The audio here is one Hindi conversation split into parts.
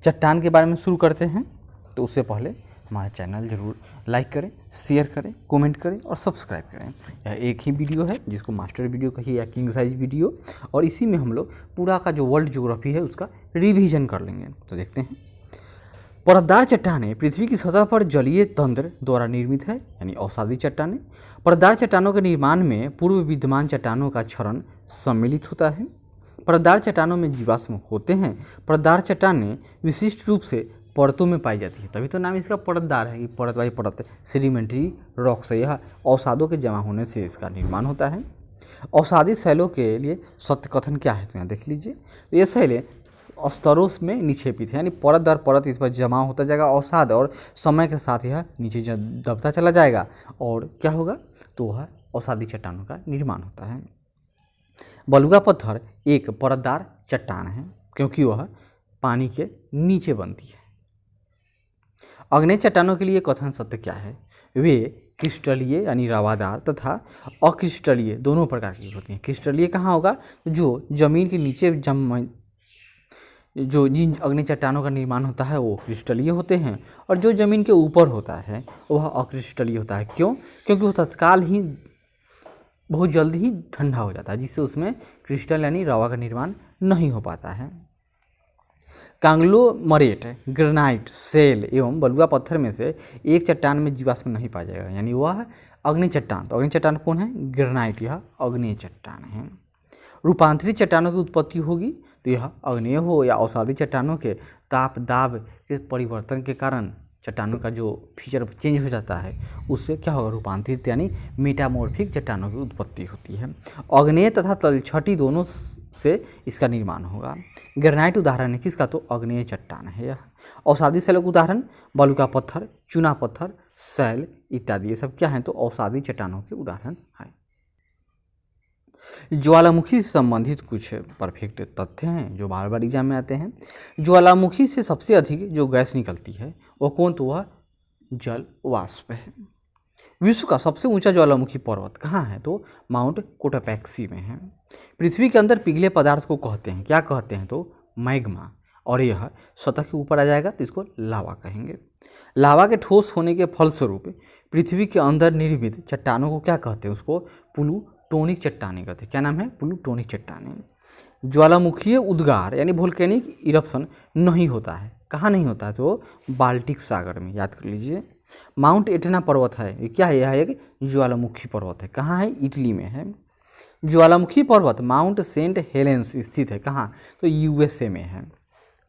चट्टान के बारे में शुरू करते हैं, तो उससे पहले हमारा चैनल ज़रूर लाइक करें, शेयर करें, कमेंट करें और सब्सक्राइब करें। यह एक ही वीडियो है जिसको मास्टर वीडियो कहिए या किंग साइज वीडियो, और इसी में हम लोग पूरा का जो वर्ल्ड ज्योग्राफी है उसका रिवीजन कर लेंगे। तो देखते हैं। परतदार चट्टानें पृथ्वी की सतह पर जलीय तंत्र द्वारा निर्मित है, यानी अवसादी चट्टानें। परतदार चट्टानों के निर्माण में पूर्व विद्यमान चट्टानों का क्षरण सम्मिलित होता है। परतदार चट्टानों में जीवाश्म होते हैं। परतदार चट्टानें विशिष्ट रूप से परतों में पाई जाती है, तभी तो नाम इसका परतदार है कि परत बाई परत सेडिमेंट्री रॉक्स है। यह अवसादों के जमा होने से इसका निर्माण होता है। अवसादी शैलों के लिए सत्य कथन क्या है, तो यहाँ देख लीजिए। ये शैलें स्तरों में निक्षेपित है, यानी परत दर परत इस पर जमा होता जाएगा अवसाद, और समय के साथ यह नीचे दबता चला जाएगा और क्या होगा, तो वह अवसादी चट्टानों का निर्माण होता है। बलुआ पत्थर एक परतदार चट्टान है क्योंकि वह पानी के नीचे बनती है। आग्नेय चट्टानों के लिए कथन सत्य क्या है, वे क्रिस्टलीय यानी रवादार तथा अक्रिस्टलीय दोनों प्रकार की होती हैं। क्रिस्टलीय कहाँ होगा, जो जमीन के नीचे जो जिन अग्नि चट्टानों का निर्माण होता है वो क्रिस्टलीय होते हैं, और जो ज़मीन के ऊपर होता है वह अक्रिस्टलीय होता है। क्यों? क्योंकि वो तत्काल ही बहुत जल्दी ही ठंडा हो जाता है, जिससे उसमें क्रिस्टल यानी रवा का निर्माण नहीं हो पाता है। कांग्लोमरेट, ग्रेनाइट, सेल एवं बलुआ पत्थर में से एक चट्टान में जीवाश्म नहीं पाया जाएगा, यानी वह अग्नि चट्टान। तो अग्नि चट्टान कौन है? ग्रेनाइट, यह अग्नि चट्टान है। रूपांतरित चट्टानों की उत्पत्ति होगी, तो यह अग्नेय हो या अवसादी चट्टानों के ताप दाब के परिवर्तन के कारण चट्टानों का जो फीचर चेंज हो जाता है, उससे क्या होगा, रूपांतरित यानी मेटामॉर्फिक चट्टानों की उत्पत्ति होती है। अग्नेय तथा तलछटी दोनों से इसका निर्माण होगा। ग्रेनाइट उदाहरण है किसका, तो अग्नेय चट्टान है यह। अवसादी शैलों का उदाहरण बलुका पत्थर, चूना पत्थर, शैल इत्यादि, ये सब क्या हैं, तो अवसादी चट्टानों के उदाहरण हैं। ज्वालामुखी से संबंधित कुछ परफेक्ट तथ्य हैं जो बार बार एग्जाम में आते हैं। ज्वालामुखी से सबसे अधिक जो गैस निकलती है वो कौन, तो वह जल वाष्प है। विश्व का सबसे ऊंचा ज्वालामुखी पर्वत कहाँ है, तो माउंट कोटापैक्सी में है। पृथ्वी के अंदर पिघले पदार्थ को कहते हैं, क्या कहते हैं, तो मैग्मा, और यह सतह के ऊपर आ जाएगा तो इसको लावा कहेंगे। लावा के ठोस होने के फलस्वरूप पृथ्वी के अंदर निर्मित चट्टानों को क्या कहते हैं, उसको प्लूटोनिक चट्टानें कहते हैं। क्या नाम है, प्लूटोनिक चट्टानें। ज्वालामुखीय उद्गार यानी वोल्केनिक इरप्शन नहीं होता है, कहाँ नहीं होता है, तो बाल्टिक सागर में, याद कर लीजिए। माउंट एटना पर्वत है, ये क्या है, यह एक ज्वालामुखी पर्वत है, कहाँ है, इटली में है। ज्वालामुखी पर्वत माउंट सेंट हेलेंस स्थित है, कहाँ, तो यूएसए में है।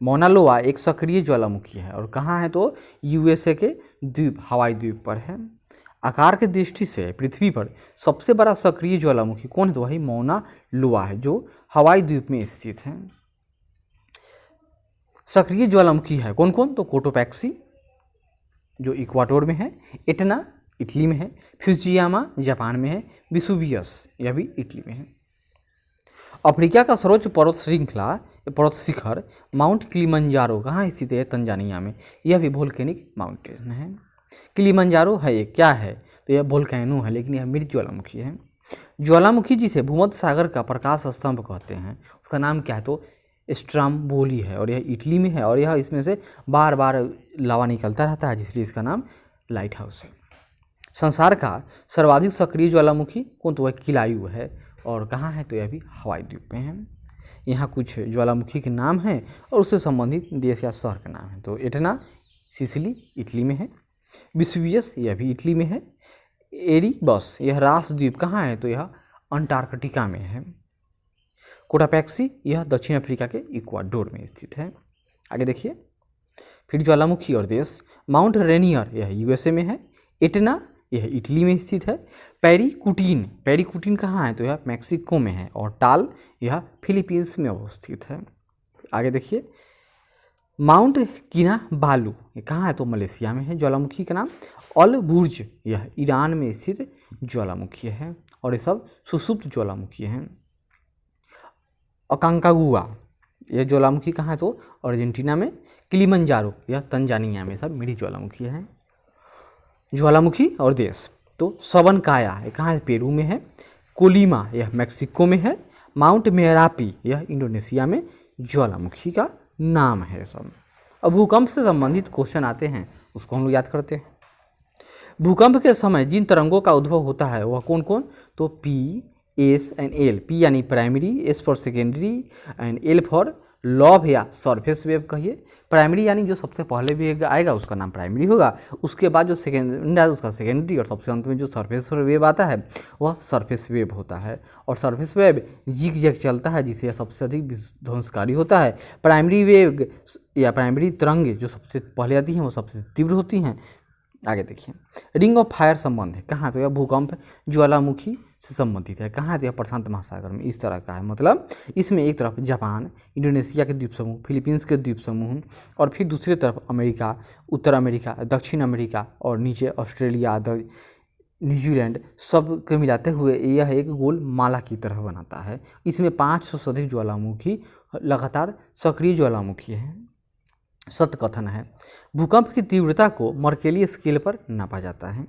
मौना लोआ एक सक्रिय ज्वालामुखी है, और कहाँ है, तो यूएसए के द्वीप, हवाई द्वीप पर है। आकार की दृष्टि से पृथ्वी पर सबसे बड़ा सक्रिय ज्वालामुखी कौन है, तो वही मौना लोआ है जो हवाई द्वीप में स्थित है। सक्रिय ज्वालामुखी है कौन कौन, तो कोटोपैक्सी जो इक्वाडोर में है, एटना इटली में है, फ्यूजियामा जापान में है, विसुवियस यह भी इटली में है। अफ्रीका का सर्वोच्च पर्वत श्रृंखला पर्वत शिखर माउंट किलिमंजारो कहाँ स्थित है, तंजानिया में, यह भी वोल्केनिक माउंटेन है। किलिमंजारो है ये क्या है, तो यह वोल्केनो है, लेकिन यह मृत ज्वालामुखी है। ज्वालामुखी जिसे भूमध्य सागर का प्रकाश स्तंभ कहते हैं उसका नाम क्या है, तो स्ट्राम्बोली है, और यह इटली में है, और यह इसमें से बार बार लावा निकलता रहता है, इसलिए इसका नाम लाइट हाउस है। संसार का सर्वाधिक सक्रिय ज्वालामुखी कौन, तो वह किलायु है, और कहाँ है, तो यह भी हवाई द्वीप में है। यहाँ कुछ ज्वालामुखी के नाम हैं और उससे संबंधित देश या शहर का नाम है, तो एटना सिसिली इटली में है, विसुवियस यह भी इटली में है, एरिबस यह रास द्वीप कहाँ है, तो यह अंटार्कटिका में है। कोटापैक्सी यह दक्षिण अफ्रीका के इक्वाडोर में स्थित है। आगे देखिए, फिर ज्वालामुखी और देश, माउंट रेनियर यह यूएसए में है, एटना यह इटली में स्थित है, पेरिकुटिन कहाँ है, तो यह मैक्सिको में है, और टाल यह फिलीपींस में अवस्थित है। आगे देखिए, माउंट किनाबालू ये कहाँ है, तो मलेशिया में है। ज्वालामुखी का नाम अल बुर्ज यह ईरान में स्थित ज्वालामुखी है, और ये सब सुषुप्त ज्वालामुखी हैं। अकांकागुआ यह ज्वालामुखी कहाँ है, तो अर्जेंटीना में। किलिमंजारो यह तंजानिया में, सब मृत ज्वालामुखी है। ज्वालामुखी और देश, तो सबनकाया ये कहाँ है, पेरू में है। कोलिमा यह मैक्सिको में है। माउंट मेरापी यह इंडोनेशिया में ज्वालामुखी का नाम है सब। अब भूकंप से संबंधित क्वेश्चन आते हैं, उसको हम लोग याद करते हैं। भूकंप के समय जिन तरंगों का उद्भव होता है वह कौन कौन, तो P, S and L. P यानी primary, S for secondary and L for Love या सरफेस वेव कहिए। प्राइमरी यानी जो सबसे पहले वेव आएगा उसका नाम प्राइमरी होगा, उसके बाद जो सेकेंड है उसका सेकेंडरी, और सबसे अंत में जो सरफेस वेव आता है वह सरफेस वेव होता है। और सरफेस वेव जिग जैग चलता है जिससे यह सबसे अधिक विध्वंसकारी होता है। प्राइमरी वेव या प्राइमरी तरंगे जो सबसे पहले आती हैं वो सबसे तीव्र होती हैं। आगे देखिए, रिंग ऑफ फायर संबंध है कहाँ, तो यह भूकंप ज्वालामुखी से संबंधित है। कहाँ, तो यह प्रशांत महासागर में इस तरह का है। मतलब इसमें एक तरफ जापान, इंडोनेशिया के द्वीप समूह, फिलीपींस के द्वीप समूह, और फिर दूसरी तरफ अमेरिका, उत्तर अमेरिका, दक्षिण अमेरिका, और नीचे ऑस्ट्रेलिया, न्यूजीलैंड, सब के मिलाते हुए यह एक गोल माला की तरह बनाता है। इसमें 500 से अधिक ज्वालामुखी लगातार सक्रिय ज्वालामुखी हैं। सत्कथन है, भूकंप की तीव्रता को मर्केली स्केल पर नापा जाता है,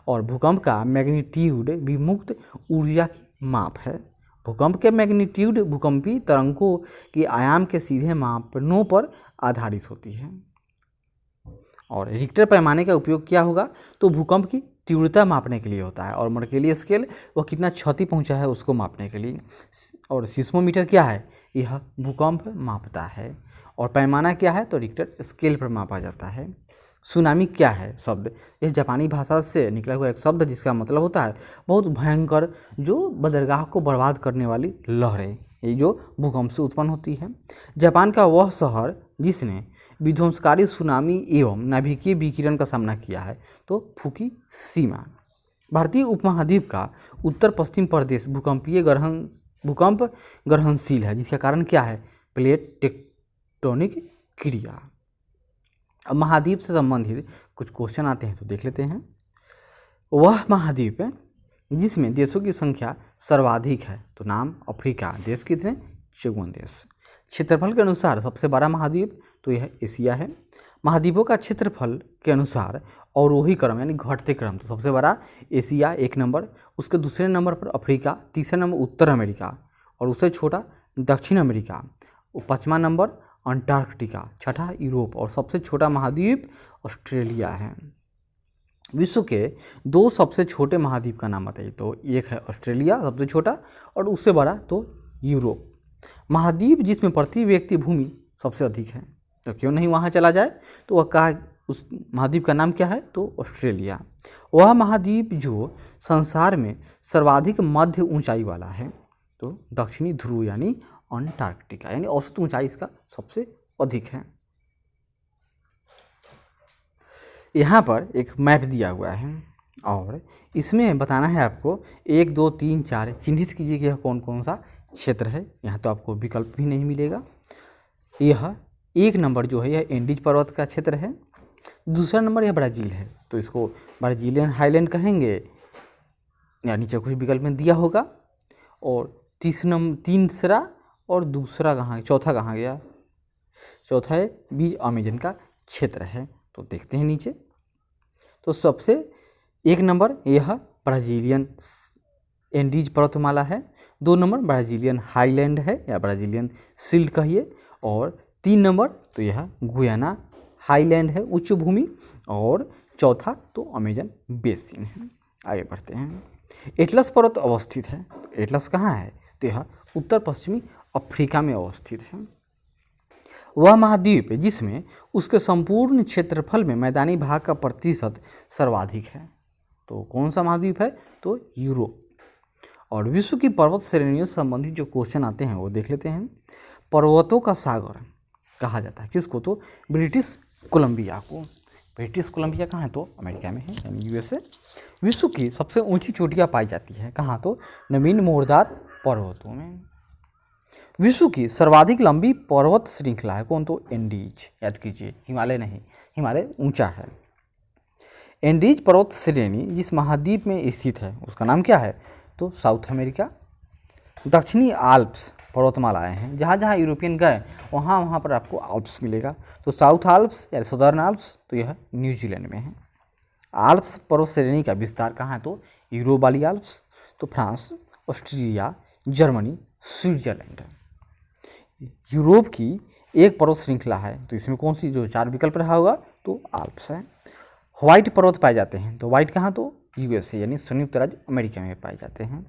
और भूकंप का मैग्नीट्यूड भी मुक्त ऊर्जा की माप है। भूकंप के मैग्नीट्यूड भूकंपीय तरंगों के आयाम के सीधे मापनों पर आधारित होती है। और रिक्टर पैमाने का उपयोग क्या होगा, तो भूकंप की तीव्रता मापने के लिए होता है, और मर्केली स्केल वह कितना क्षति पहुंचा है उसको मापने के लिए। और सिस्मोमीटर क्या है, यह भूकंप मापता है। और पैमाना क्या है, तो रिक्टर स्केल पर मापा जाता है। सुनामी क्या है शब्द, यह जापानी भाषा से निकला हुआ एक शब्द जिसका मतलब होता है बहुत भयंकर, जो बंदरगाह को बर्बाद करने वाली लहरें, ये जो भूकंप से उत्पन्न होती है। जापान का वह शहर जिसने विध्वंसकारी सुनामी एवं नाभिकीय विकिरण का सामना किया है, तो फुकुशिमा। भारतीय उपमहाद्वीप का उत्तर पश्चिम प्रदेश भूकंप ग्रहणशील है, जिसका कारण क्या है, प्लेट टेक्टोनिक क्रिया। अब महाद्वीप से संबंधित कुछ क्वेश्चन आते हैं तो देख लेते हैं। वह महाद्वीप है जिसमें देशों की संख्या सर्वाधिक है, तो नाम अफ्रीका। देश कितने, 54 देश। क्षेत्रफल के अनुसार सबसे बड़ा महाद्वीप तो यह एशिया है। महाद्वीपों का क्षेत्रफल के अनुसार अवरोही क्रम यानी घटते क्रम, तो सबसे बड़ा एशिया 1 नंबर, उसके दूसरे नंबर पर अफ्रीका, तीसरे नंबर उत्तर अमेरिका, और उससे छोटा दक्षिण अमेरिका, 5वां नंबर अंटार्कटिका, छठा यूरोप, और सबसे छोटा महाद्वीप ऑस्ट्रेलिया है। विश्व के 2 सबसे छोटे महाद्वीप का नाम बताइए, तो एक है ऑस्ट्रेलिया सबसे छोटा, और उससे बड़ा तो यूरोप। महाद्वीप जिसमें प्रति व्यक्ति भूमि सबसे अधिक है, तो क्यों नहीं वहाँ चला जाए, तो वह कहा उस महाद्वीप का नाम क्या है, तो ऑस्ट्रेलिया। वह महाद्वीप जो संसार में सर्वाधिक मध्य ऊंचाई वाला है, तो दक्षिणी ध्रुव यानी अंटार्कटिका, यानी औसत ऊंचाई इसका सबसे अधिक है। यहाँ पर एक मैप दिया हुआ है और इसमें बताना है आपको 1 2 3 4 चिन्हित कीजिए कि यह कौन कौन सा क्षेत्र है। यहाँ तो आपको विकल्प भी नहीं मिलेगा। यह 1 नंबर जो है यह एंडीज पर्वत का क्षेत्र है। दूसरा नंबर यह ब्राज़ील है, तो इसको ब्राज़ीलियन हाईलैंड कहेंगे, या नीचे कुछ विकल्प में दिया होगा। और तीसरा और दूसरा कहाँ, चौथा कहाँ गया, चौथा है बीच अमेजन का क्षेत्र है। तो देखते हैं नीचे, तो सबसे 1 नंबर यह ब्राज़ीलियन एंडीज पर्वतमाला है, 2 नंबर ब्राज़ीलियन हाईलैंड है या ब्राज़ीलियन शिल्ड कहिए, और 3 नंबर तो यह गुयाना हाईलैंड है उच्च भूमि, और चौथा तो अमेजन बेसिन है। आगे बढ़ते हैं। एटलस पर्वत अवस्थित है, एटलस कहाँ है, तो यह उत्तर पश्चिमी अफ्रीका में अवस्थित है। वह महाद्वीप है जिसमें उसके संपूर्ण क्षेत्रफल में मैदानी भाग का प्रतिशत सर्वाधिक है, तो कौन सा महाद्वीप है, तो यूरोप। और विश्व की पर्वत श्रेणियों से संबंधित जो क्वेश्चन आते हैं वो देख लेते हैं। पर्वतों का सागर कहा जाता है किसको, तो ब्रिटिश कोलंबिया को। ब्रिटिश कोलंबिया कहाँ है, तो अमेरिका में है यानी यूएसए। विश्व की सबसे ऊंची चोटियाँ पाई जाती है कहाँ, तो नवीन मोरदार पर्वतों में। विश्व की सर्वाधिक लंबी पर्वत श्रृंखला है कौन, तो एंडीज। याद कीजिए, हिमालय नहीं, हिमालय ऊंचा है। एंडीज पर्वत श्रेणी जिस महाद्वीप में स्थित है उसका नाम क्या है, तो साउथ अमेरिका। दक्षिणी आल्प्स पर्वतमालाएं हैं, जहाँ जहाँ यूरोपियन गए वहाँ वहाँ पर आपको आल्प्स मिलेगा, तो साउथ आल्प्स या सदर्न आल्प्स तो यह न्यूजीलैंड में है। आल्प्स पर्वत श्रेणी का विस्तार कहाँ है, तो यूरोप वाली आल्प्स, तो France, Austria, Germany, Switzerland. Europe की एक पर्वत श्रृंखला है, तो इसमें कौन सी जो 4 विकल्प रहा होगा तो आल्प्स है। व्हाइट पर्वत पाए जाते हैं, तो व्हाइट कहाँ तो यूएसए यानी संयुक्त राज्य अमेरिका में पाए जाते हैं।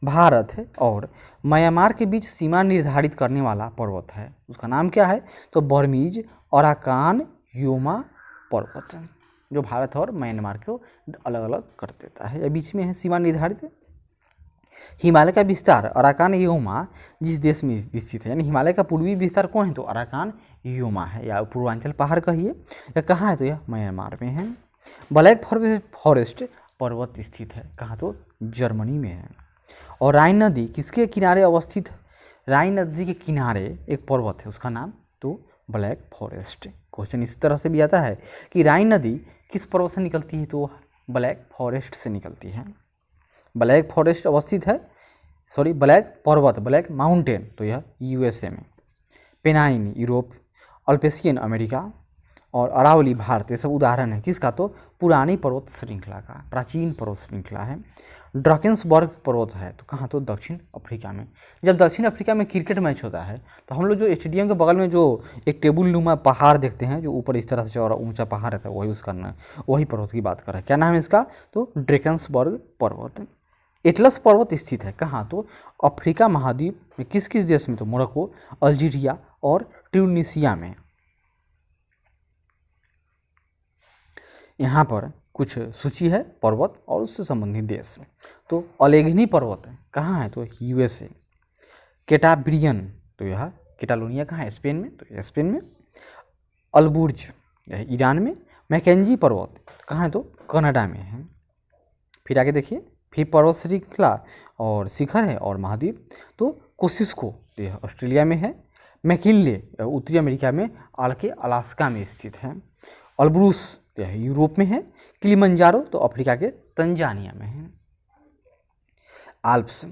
भारत और म्यांमार के बीच सीमा निर्धारित करने वाला पर्वत है, उसका नाम क्या है तो बर्मीज अराकान योमा पर्वत, जो भारत और म्यांमार को अलग अलग कर देता है या बीच में है सीमा निर्धारित। हिमालय का विस्तार अराकान योमा जिस देश में विस्तृत है, यानी हिमालय का पूर्वी विस्तार कौन है तो अराकान योमा है या पूर्वांचल पहाड़ कहिए, या कहाँ है तो यह म्यांमार में है। ब्लैक फॉरेस्ट पर्वत स्थित है, कहाँ तो जर्मनी में है। और राइन नदी किसके किनारे अवस्थित है, राइन नदी के किनारे एक पर्वत है, उसका नाम तो ब्लैक फॉरेस्ट। क्वेश्चन इस तरह से भी आता है कि राइन नदी किस पर्वत से निकलती है तो ब्लैक फॉरेस्ट से निकलती है। ब्लैक फॉरेस्ट अवस्थित है, ब्लैक पर्वत, ब्लैक माउंटेन तो यह यूएसए में, पेनाइन यूरोप, अल्पेशियन अमेरिका और अरावली भारत, ये सब उदाहरण है किसका तो पुरानी पर्वत श्रृंखला का, प्राचीन पर्वत श्रृंखला है। ड्रकेंसबर्ग पर्वत है तो कहाँ तो दक्षिण अफ्रीका में। जब दक्षिण अफ्रीका में क्रिकेट मैच होता है तो हम लोग जो स्टेडियम के बगल में जो एक टेबल नुमा पहाड़ देखते हैं, जो ऊपर इस तरह से चौड़ा ऊंचा पहाड़ रहता है, वही उसका नाम, वही पर्वत की बात कर रहा है। क्या नाम है इसका तो ड्रकेंसबर्ग पर्वत। एटलस पर्वत स्थित है कहाँ तो अफ्रीका महाद्वीप में, किस किस देश में तो मोरक्को, अल्जीरिया और ट्यूनीशिया में। यहाँ पर कुछ सूची है पर्वत और उससे संबंधित देश। तो अलेघनी पर्वत कहाँ है तो यूएसए। कैटाब्रियन तो यह कैटालोनिया कहाँ है स्पेन में, तो यह स्पेन में। अल्बुर्ज यह ईरान में। मैकेंजी पर्वत कहाँ है तो कनाडा में है। फिर आगे देखिए, फिर पर्वत श्रृंखला और शिखर है और महाद्वीप तो कोसिस्को तो यह ऑस्ट्रेलिया में है। मैकिनले उत्तरी अमेरिका में आल्के अलास्का में स्थित है। अल्ब्रूस तो यह यूरोप में है। किलिमंजारो तो अफ्रीका के तंजानिया में है। आल्प्स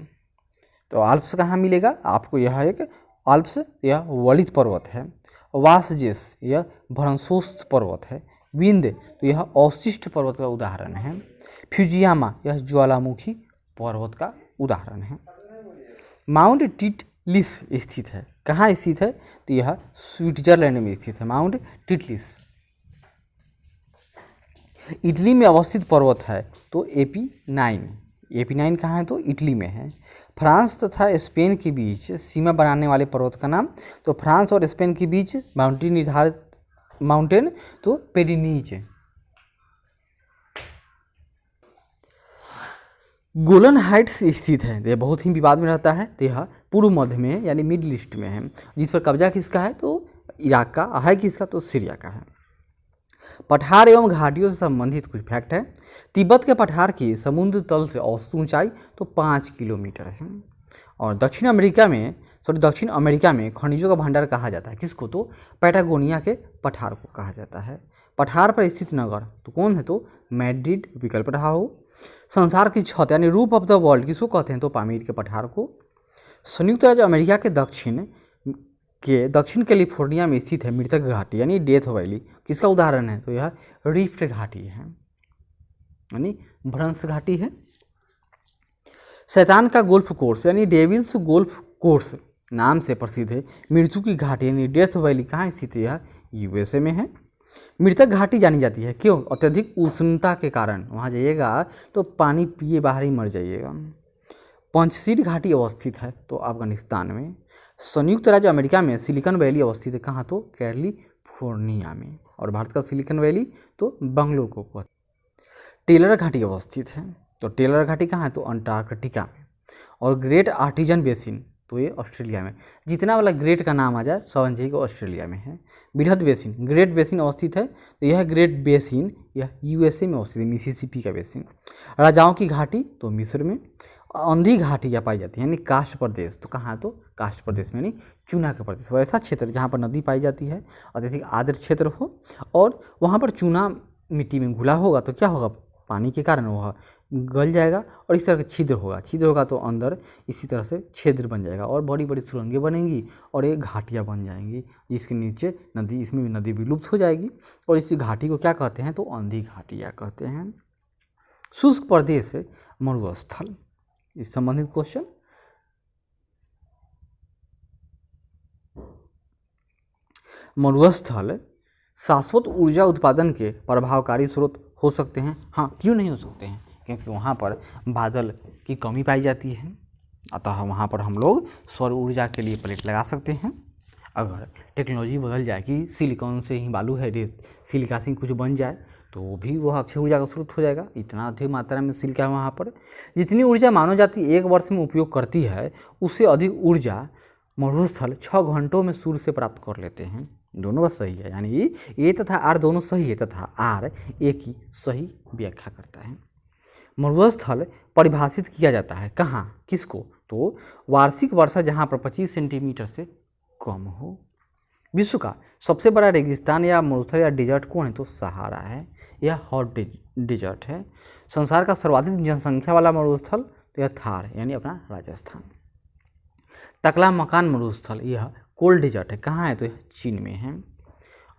तो आल्प्स कहाँ मिलेगा आपको, यह एक आल्प्स यह वलित पर्वत है। वासजेस यह भ्रंशोस्त पर्वत है। विंद तो यह अवशिष्ट पर्वत का उदाहरण है। फ्यूजियामा यह ज्वालामुखी पर्वत का उदाहरण है। माउंट टिटलिस स्थित है, कहाँ स्थित है तो यह स्विट्जरलैंड में स्थित है, माउंट टिटलिस। इटली में अवस्थित पर्वत है तो एपी9 कहाँ है तो इटली में है। फ्रांस तथा स्पेन के बीच सीमा बनाने वाले पर्वत का नाम तो फ्रांस और स्पेन के बीच माउंटेन तो पेरिनीज। गोलन हाइट्स स्थित है, यह बहुत ही विवाद में रहता है, तो यह पूर्व मध्य में यानी मिडिल ईस्ट में है, जिस पर कब्जा किसका है तो इराक का है, किसका तो सीरिया का है। पठार एवं घाटियों से संबंधित कुछ फैक्ट है। तिब्बत के पठार की समुद्र तल से औसत ऊंचाई तो 5 किलोमीटर है। और दक्षिण अमेरिका में खनिजों का भंडार कहा जाता है किसको तो पैटागोनिया के पठार को कहा जाता है। पठार पर स्थित नगर तो कौन है तो मैड्रिड विकल्प रहा हो। संसार की छत यानी रूफ ऑफ द वर्ल्ड किसको कहते हैं तो पामीर के पठार को। संयुक्त राज्य अमेरिका के दक्षिण कैलिफोर्निया में स्थित है मृतक घाटी यानी डेथ वैली, किसका उदाहरण है तो यह रिफ्ट घाटी है यानी भ्रंश घाटी है। शैतान का गोल्फ कोर्स यानी डेविल्स गोल्फ कोर्स नाम से प्रसिद्ध है मृत्यु की घाटी यानी डेथ वैली, कहाँ स्थित है यह यूएसए में है। मृतक घाटी जानी जाती है क्यों, अत्यधिक उष्णता के कारण, वहाँ जाइएगा तो पानी पिए बाहर ही मर जाइएगा। पंचशील घाटी अवस्थित है तो अफगानिस्तान में। संयुक्त राज्य अमेरिका में सिलिकॉन वैली अवस्थित है कहाँ तो कैलिफोर्निया में। और भारत का सिलिकॉन वैली तो बंगलोर को कहते हैं। टेलर घाटी अवस्थित है तो टेलर घाटी कहाँ है तो अंटार्कटिका में। और ग्रेट आर्टिजन बेसिन तो ये ऑस्ट्रेलिया में। जितना वाला ग्रेट का नाम आ जाए समझ जाइए ऑस्ट्रेलिया में है। बृहद बेसिन ग्रेट बेसिन अवस्थित है तो यह ग्रेट बेसिन यह यूएसए में अवस्थित है, मिसिसिपी का बेसिन। राजाओं की घाटी तो मिस्र में। अंधी घाटी या पाई जाती है यानी काष्ठ प्रदेश तो कहाँ तो काष्ठ प्रदेश में यानी चूना का प्रदेश, वैसा क्षेत्र जहाँ पर नदी पाई जाती है, अत्यधिक आर्द्र क्षेत्र हो और वहाँ पर चूना मिट्टी में घुला होगा तो क्या होगा, पानी के कारण वह गल जाएगा और इस तरह का छिद्र होगा तो अंदर इसी तरह से छिद्र बन जाएगा और बड़ी बड़ी सुरंगें बनेंगी और ये घाटियाँ बन जाएंगी, जिसके नीचे नदी, इसमें भी नदी विलुप्त हो जाएगी और इस घाटी को क्या कहते हैं तो अंधी घाटियाँ कहते हैं। शुष्क प्रदेश मरुस्थल, इस संबंधित क्वेश्चन। मरुस्थल शाश्वत ऊर्जा उत्पादन के प्रभावकारी स्रोत हो सकते हैं? हाँ, क्यों नहीं हो सकते हैं? क्योंकि वहाँ पर बादल की कमी पाई जाती है, अतः वहाँ पर हम लोग सौर ऊर्जा के लिए प्लेट लगा सकते हैं। अगर टेक्नोलॉजी बदल जाए कि सिलिकॉन से ही बालू है, सिलिका से ही कुछ बन जाए, तो भी वह अक्षय ऊर्जा का स्रोत हो जाएगा। इतना अधिक मात्रा में सिलिका है वहाँ पर। जितनी ऊर्जा मानव जाति एक वर्ष में उपयोग करती है, उससे अधिक ऊर्जा मरुस्थल 6 घंटों में सूर्य से प्राप्त कर लेते हैं। दोनों बात सही है, यानी ए तथा आर दोनों सही है तथा आर ए की सही व्याख्या करता है। मरुस्थल परिभाषित किया जाता है कहाँ, किसको? तो वार्षिक वर्षा जहाँ पर 25 सेंटीमीटर से कम हो। विश्व का सबसे बड़ा रेगिस्तान या मरुस्थल या डेजर्ट कौन है? तो सहारा है, यह हॉट डेजर्ट है। संसार का सर्वाधिक जनसंख्या वाला मरुस्थल तो यह थार यानी अपना राजस्थान। तकलामकान मरुस्थल यह कोल्ड डेजर्ट है, कहाँ है? तो यह चीन में है।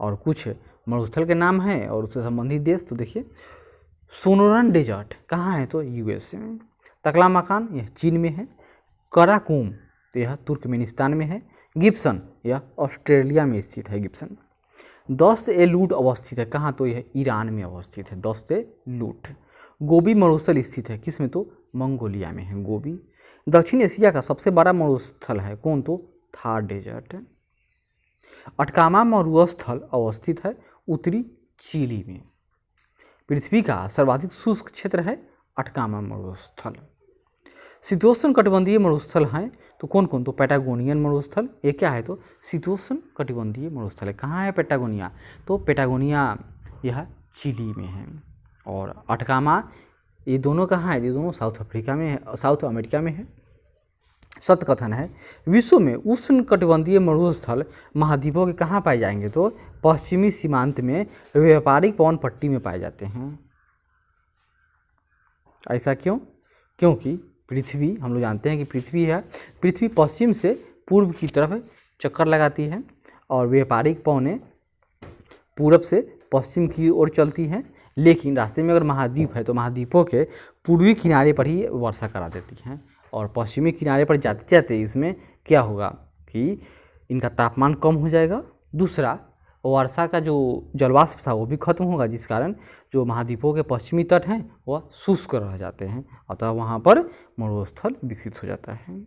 और कुछ मरुस्थल के नाम हैं और उससे संबंधित देश, तो देखिए सोनोरन डेजर्ट कहाँ है? तो यूएसए में। तकलामकान यह चीन में है। कराकुम तो यह तुर्कमेनिस्तान में है। गिब्सन यह ऑस्ट्रेलिया में स्थित है। गिब्सन। दस्त ए लूट अवस्थित है कहाँ? तो यह ईरान में अवस्थित है, दस्त ए लूट। गोबी मरुस्थल स्थित है किस में? तो मंगोलिया में है गोबी। दक्षिण एशिया का सबसे बड़ा मरुस्थल है कौन? तो थार डेजर्ट। अटकामा मरुस्थल अवस्थित है उत्तरी चिली में। पृथ्वी का सर्वाधिक शुष्क क्षेत्र है अटकामा मरुस्थल। शीतोष्ण कटिबंधीय मरुस्थल हैं तो कौन कौन? तो पैटागोनियन मरुस्थल, ये क्या है? तो शीतोष्ण कटिबंधीय मरुस्थल है। कहाँ है पैटागोनिया? तो पैटागोनिया यह चिली में है। और अटकामा ये दोनों कहाँ है? ये दोनों साउथ अफ्रीका में है, साउथ अमेरिका में है। सत्कथन है विश्व में उष्ण कटिबंधीय मरुस्थल महाद्वीपों के कहाँ पाए जाएंगे? तो पश्चिमी सीमांत में व्यापारिक पवन पट्टी में पाए जाते हैं। ऐसा क्यों? क्योंकि पृथ्वी, हम लोग जानते हैं कि पृथ्वी है, पृथ्वी पश्चिम से पूर्व की तरफ चक्कर लगाती है और व्यापारिक पवनें पूरब से पश्चिम की ओर चलती हैं। लेकिन रास्ते में अगर महाद्वीप है तो महाद्वीपों के पूर्वी किनारे पर ही वर्षा करा देती हैं और पश्चिमी किनारे पर जाते जाते इसमें क्या होगा कि इनका तापमान कम हो जाएगा। दूसरा, वर्षा का जो जलवाष्प था वो भी खत्म होगा, जिस कारण जो महाद्वीपों के पश्चिमी तट हैं वह शुष्क रह जाते हैं, अतः वहाँ पर मरुस्थल विकसित हो जाता है।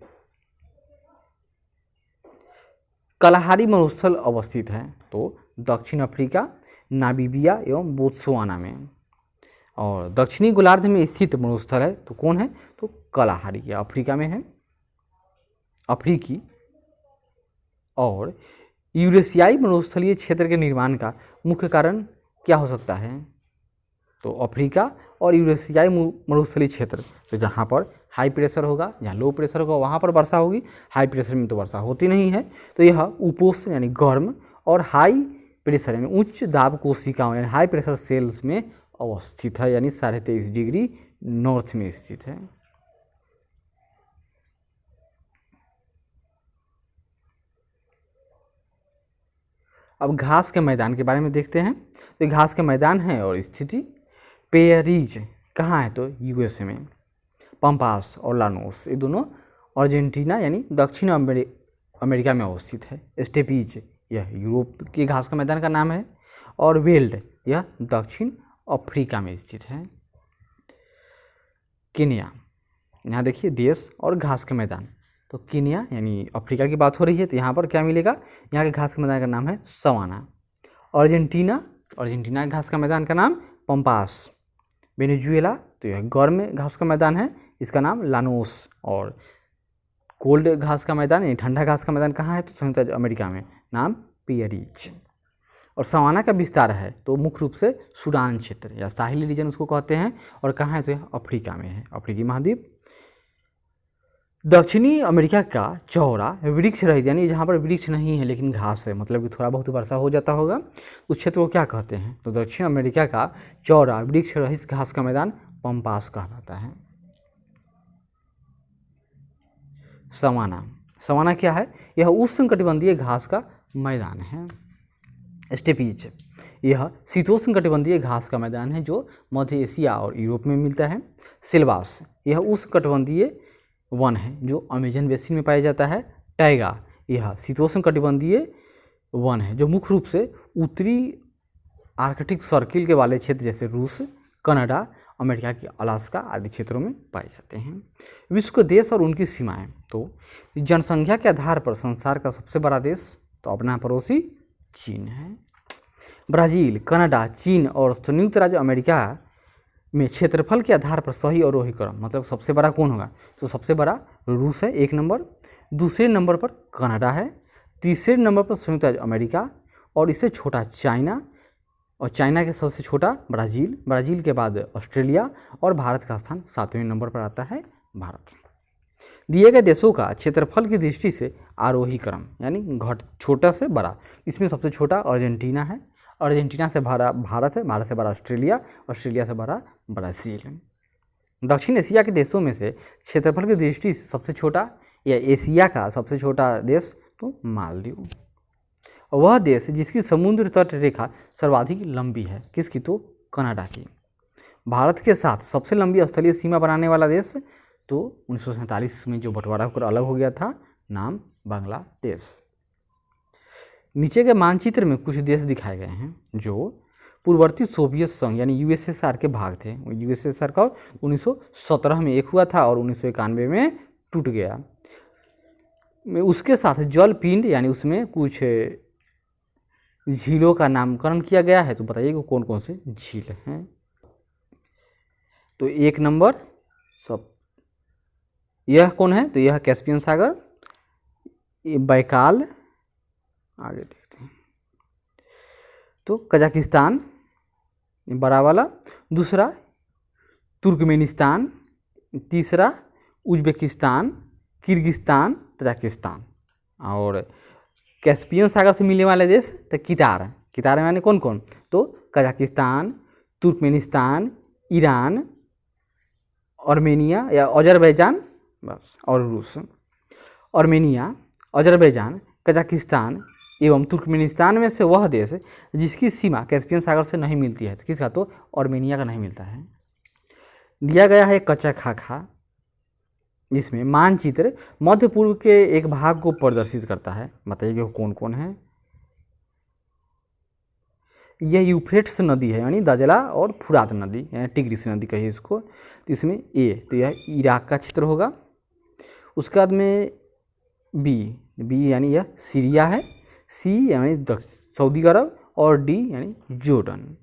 कलाहारी मरुस्थल अवस्थित है तो दक्षिण अफ्रीका, नामीबिया एवं बोत्सवाना में। और दक्षिणी गोलार्ध में स्थित मरुस्थल है तो कौन है? तो कलाहारी, या अफ्रीका में है, अफ्रीकी। और यूरेशियाई मरुस्थलीय क्षेत्र के निर्माण का मुख्य कारण क्या हो सकता है? तो अफ्रीका और यूरेशियाई मरुस्थलीय क्षेत्र, तो जहाँ पर हाई प्रेशर होगा, जहाँ लो प्रेशर होगा वहाँ पर वर्षा होगी, हाई प्रेशर में तो वर्षा होती नहीं है। तो यह उपोष्ण यानी गर्म और हाई प्रेशर यानी उच्च दाब कोशिकाओं यानी हाई प्रेशर सेल्स में अवस्थित है, यानी 23.5 डिग्री नॉर्थ में स्थित है। अब घास के मैदान के बारे में देखते हैं। तो घास के मैदान है और स्थिति पेयरीज कहाँ है? तो यूएसए में। पंपास और लानोस ये दोनों अर्जेंटीना यानी दक्षिण अमेरिका में अवस्थित है। स्टेपीज यह यूरोप के घास का मैदान का नाम है और वेल्ड यह दक्षिण अफ्रीका में स्थित है। केन्या, यहाँ देखिए देश और घास के मैदान, तो केन्या यानी अफ्रीका की बात हो रही है तो यहाँ पर क्या मिलेगा? यहाँ के घास के मैदान का नाम है सवाना। अर्जेंटीना के घास का मैदान का नाम पंपास। वेनेजुएला तो यह गर्म घास का मैदान है, इसका नाम लानोस। और कोल्ड घास का मैदान यानी ठंडा घास का मैदान कहाँ है? तो संयुक्त अमेरिका में, नाम पियरीज। और सवाना का विस्तार है तो मुख्य रूप से सूडान क्षेत्र या साहिल रीजन उसको कहते हैं, और कहाँ है? तो यह अफ्रीका में है, अफ्रीकी महाद्वीप। दक्षिणी अमेरिका का चौड़ा वृक्ष रहित यानी जहाँ पर वृक्ष नहीं है लेकिन घास है, मतलब कि थोड़ा बहुत वर्षा हो जाता होगा, उस क्षेत्र को क्या कहते हैं? तो दक्षिण अमेरिका का चौड़ा वृक्ष रहित घास का मैदान पंपास कहलाता है। सवाना क्या है? यह उष्णकटिबंधीय घास का मैदान है। स्टेपीज यह शीतोष्ण कटिबंधीय घास का मैदान है जो मध्य एशिया और यूरोप में मिलता है। सिलवास यह उष्णकटिबंधीय वन है जो अमेजन बेसिन में पाया जाता है। टैगा यह शीतोष्ण कटिबंधीय वन है जो मुख्य रूप से उत्तरी आर्कटिक सर्किल के वाले क्षेत्र जैसे रूस, कनाडा, अमेरिका के अलास्का आदि क्षेत्रों में पाए जाते हैं। विश्व के देश और उनकी सीमाएं, तो जनसंख्या के आधार पर संसार का सबसे बड़ा देश तो अपना पड़ोसी चीन है। ब्राज़ील, कनाडा, चीन और संयुक्त राज्य अमेरिका में क्षेत्रफल के आधार पर सही अवरोही क्रम, मतलब सबसे बड़ा कौन होगा, तो सबसे बड़ा रूस है 1 नंबर, दूसरे नंबर पर कनाडा है, तीसरे नंबर पर संयुक्त राज्य अमेरिका और इससे छोटा चाइना, और चाइना के सबसे छोटा ब्राज़ील, ब्राज़ील के बाद ऑस्ट्रेलिया और भारत का स्थान 7वें नंबर पर आता है भारत। दिए गए देशों का क्षेत्रफल की दृष्टि से आरोही क्रम यानी घट छोटा से बड़ा, इसमें सबसे छोटा अर्जेंटीना है, अर्जेंटीना से बड़ा भारत है, भारत से बड़ा ऑस्ट्रेलिया, ऑस्ट्रेलिया से बड़ा ब्राज़ील है। दक्षिण एशिया के देशों में से क्षेत्रफल की दृष्टि से सबसे छोटा या एशिया का सबसे छोटा देश तो मालदीव, वह देश जिसकी समुद्र तट रेखा सर्वाधिक लंबी है, किसकी, तो कनाडा की। भारत के साथ सबसे लंबी स्थलीय सीमा बनाने वाला देश तो 1947 में जो बंटवारा होकर अलग हो गया था, नाम बांग्लादेश। नीचे के मानचित्र में कुछ देश दिखाए गए हैं जो पूर्ववर्ती सोवियत संघ यानी यूएसएसआर के भाग थे। यूएसएसआर का 1917 में एक हुआ था और 1991 में टूट गया। उसके साथ जल पिंड यानी उसमें कुछ झीलों का नामकरण किया गया है, तो बताइए कि कौन कौन से झील हैं। तो 1 नंबर सब यह कौन है, तो यह कैस्पियन सागर, बैकाल, आगे देखते हैं तो कजाकिस्तान बड़ा वाला, दूसरा तुर्कमेनिस्तान, तीसरा उज्बेकिस्तान, किर्गिस्तान, तजाकिस्तान। और कैस्पियन सागर से मिलने वाले देश तो कितार, कितार में कौन कौन, तो कजाकिस्तान, तुर्कमेनिस्तान, ईरान, आर्मेनिया या अजरबैजान बस, और रूस। आर्मेनिया, अजरबैजान, कजाकिस्तान एवं तुर्कमेनिस्तान में से वह देश जिसकी सीमा कैस्पियन सागर से नहीं मिलती है, तो किसका, तो आर्मेनिया का नहीं मिलता है। दिया गया है कच्चा खाका, जिसमें मानचित्र मध्य पूर्व के एक भाग को प्रदर्शित करता है, बताइए कि कौन कौन है। यह यूफ्रेट्स नदी है यानी दजला और फुरात नदी यानी टिग्रिस नदी कहिए इसको। तो इसमें ए तो यह इराक का क्षेत्र होगा, उसके बाद में बी यानी यह सीरिया है, सी यानी सऊदी अरब और डी यानी जॉर्डन।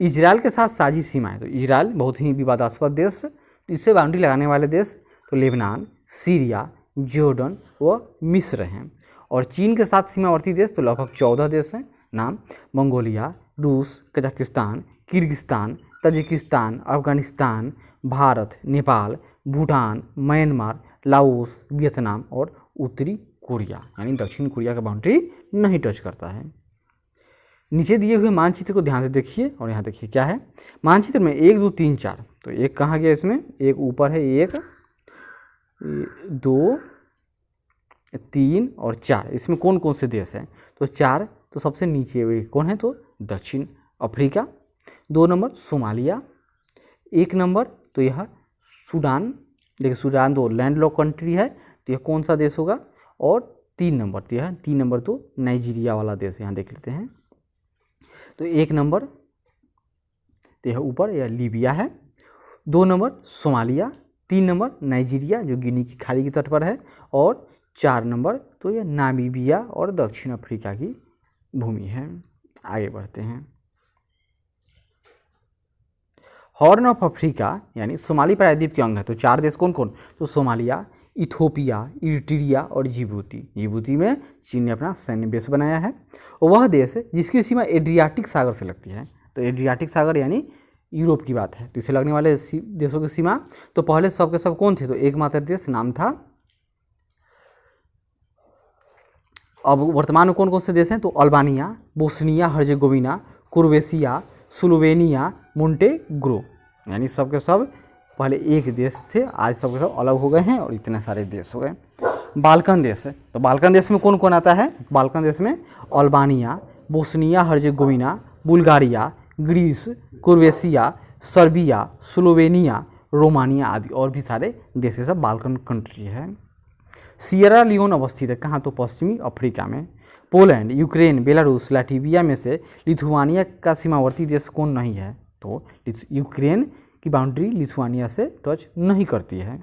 इजराइल के साथ साझी सीमाएं, तो इजराइल बहुत ही विवादास्पद देश, इससे बाउंड्री लगाने वाले देश तो लेबनान, सीरिया, जॉर्डन व मिस्र हैं। और चीन के साथ सीमावर्ती देश तो लगभग 14 देश हैं, नाम मंगोलिया, रूस, Kazakhstan, Kyrgyzstan, Tajikistan, Afghanistan, Bharat, Nepal, Bhutan, Myanmar, Laos, Vietnam और उत्तरी कोरिया यानी दक्षिण कोरिया का बाउंड्री नहीं टच करता है। नीचे दिए हुए मानचित्र को ध्यान से देखिए और यहाँ देखिए क्या है। मानचित्र में 1, 2, 3, 4, तो एक कहाँ गया, इसमें एक ऊपर है, 1, 2, 3 और 4, इसमें कौन कौन से देश हैं, तो 4 तो सबसे नीचे वे कौन है, तो दक्षिण अफ्रीका, 2 नंबर सोमालिया, 1 नंबर तो यह सूडान, देखिए सूडान तो लैंडलॉक कंट्री है, तो यह कौन सा देश होगा, और 3 नंबर तो यह 3 नंबर तो नाइजीरिया वाला देश, यहाँ देख लेते हैं। तो 1 नंबर तो यह ऊपर यह लीबिया है, 2 नंबर सोमालिया, 3 नंबर नाइजीरिया जो गिनी की खाड़ी के तट पर है, और 4 नंबर तो यह नामीबिया और दक्षिण अफ्रीका की भूमि है। आगे बढ़ते हैं। हॉर्न ऑफ अफ्रीका यानी सोमाली प्रायद्वीप के अंग है, तो 4 देश कौन कौन, तो सोमालिया, इथोपिया, इरिट्रिया और जिबूती। जिबूती में चीन ने अपना सैन्य बेस बनाया है। वह देश जिसकी सीमा एड्रियाटिक सागर से लगती है, तो एड्रियाटिक सागर यानी यूरोप की बात है, तो इसे लगने वाले देशों की सीमा तो पहले सब के सब कौन थे, तो एकमात्र देश नाम था। अब वर्तमान में कौन कौन से देश हैं, तो Albania, Bosnia Herzegovina, Croatia, Slovenia, Montenegro यानी सब के सब पहले एक देश थे, आज सब के सब अलग हो गए हैं और इतने सारे देश हो गए। बाल्कन देश, तो बाल्कन देश में कौन कौन आता है, बाल्कन देश में Albania, Bosnia Herzegovina, Bulgaria, Greece, Croatia, Serbia, Slovenia, Romania आदि और भी सारे देश सब बाल्कन कंट्री है। सियरा लियोन अवस्थित है, कहाँ, तो पश्चिमी अफ्रीका में। पोलैंड, यूक्रेन, बेलारूस, लाटविया में से लिथुआनिया का सीमावर्ती देश कौन नहीं है? तो यूक्रेन की बाउंड्री लिथुआनिया से टच नहीं करती है।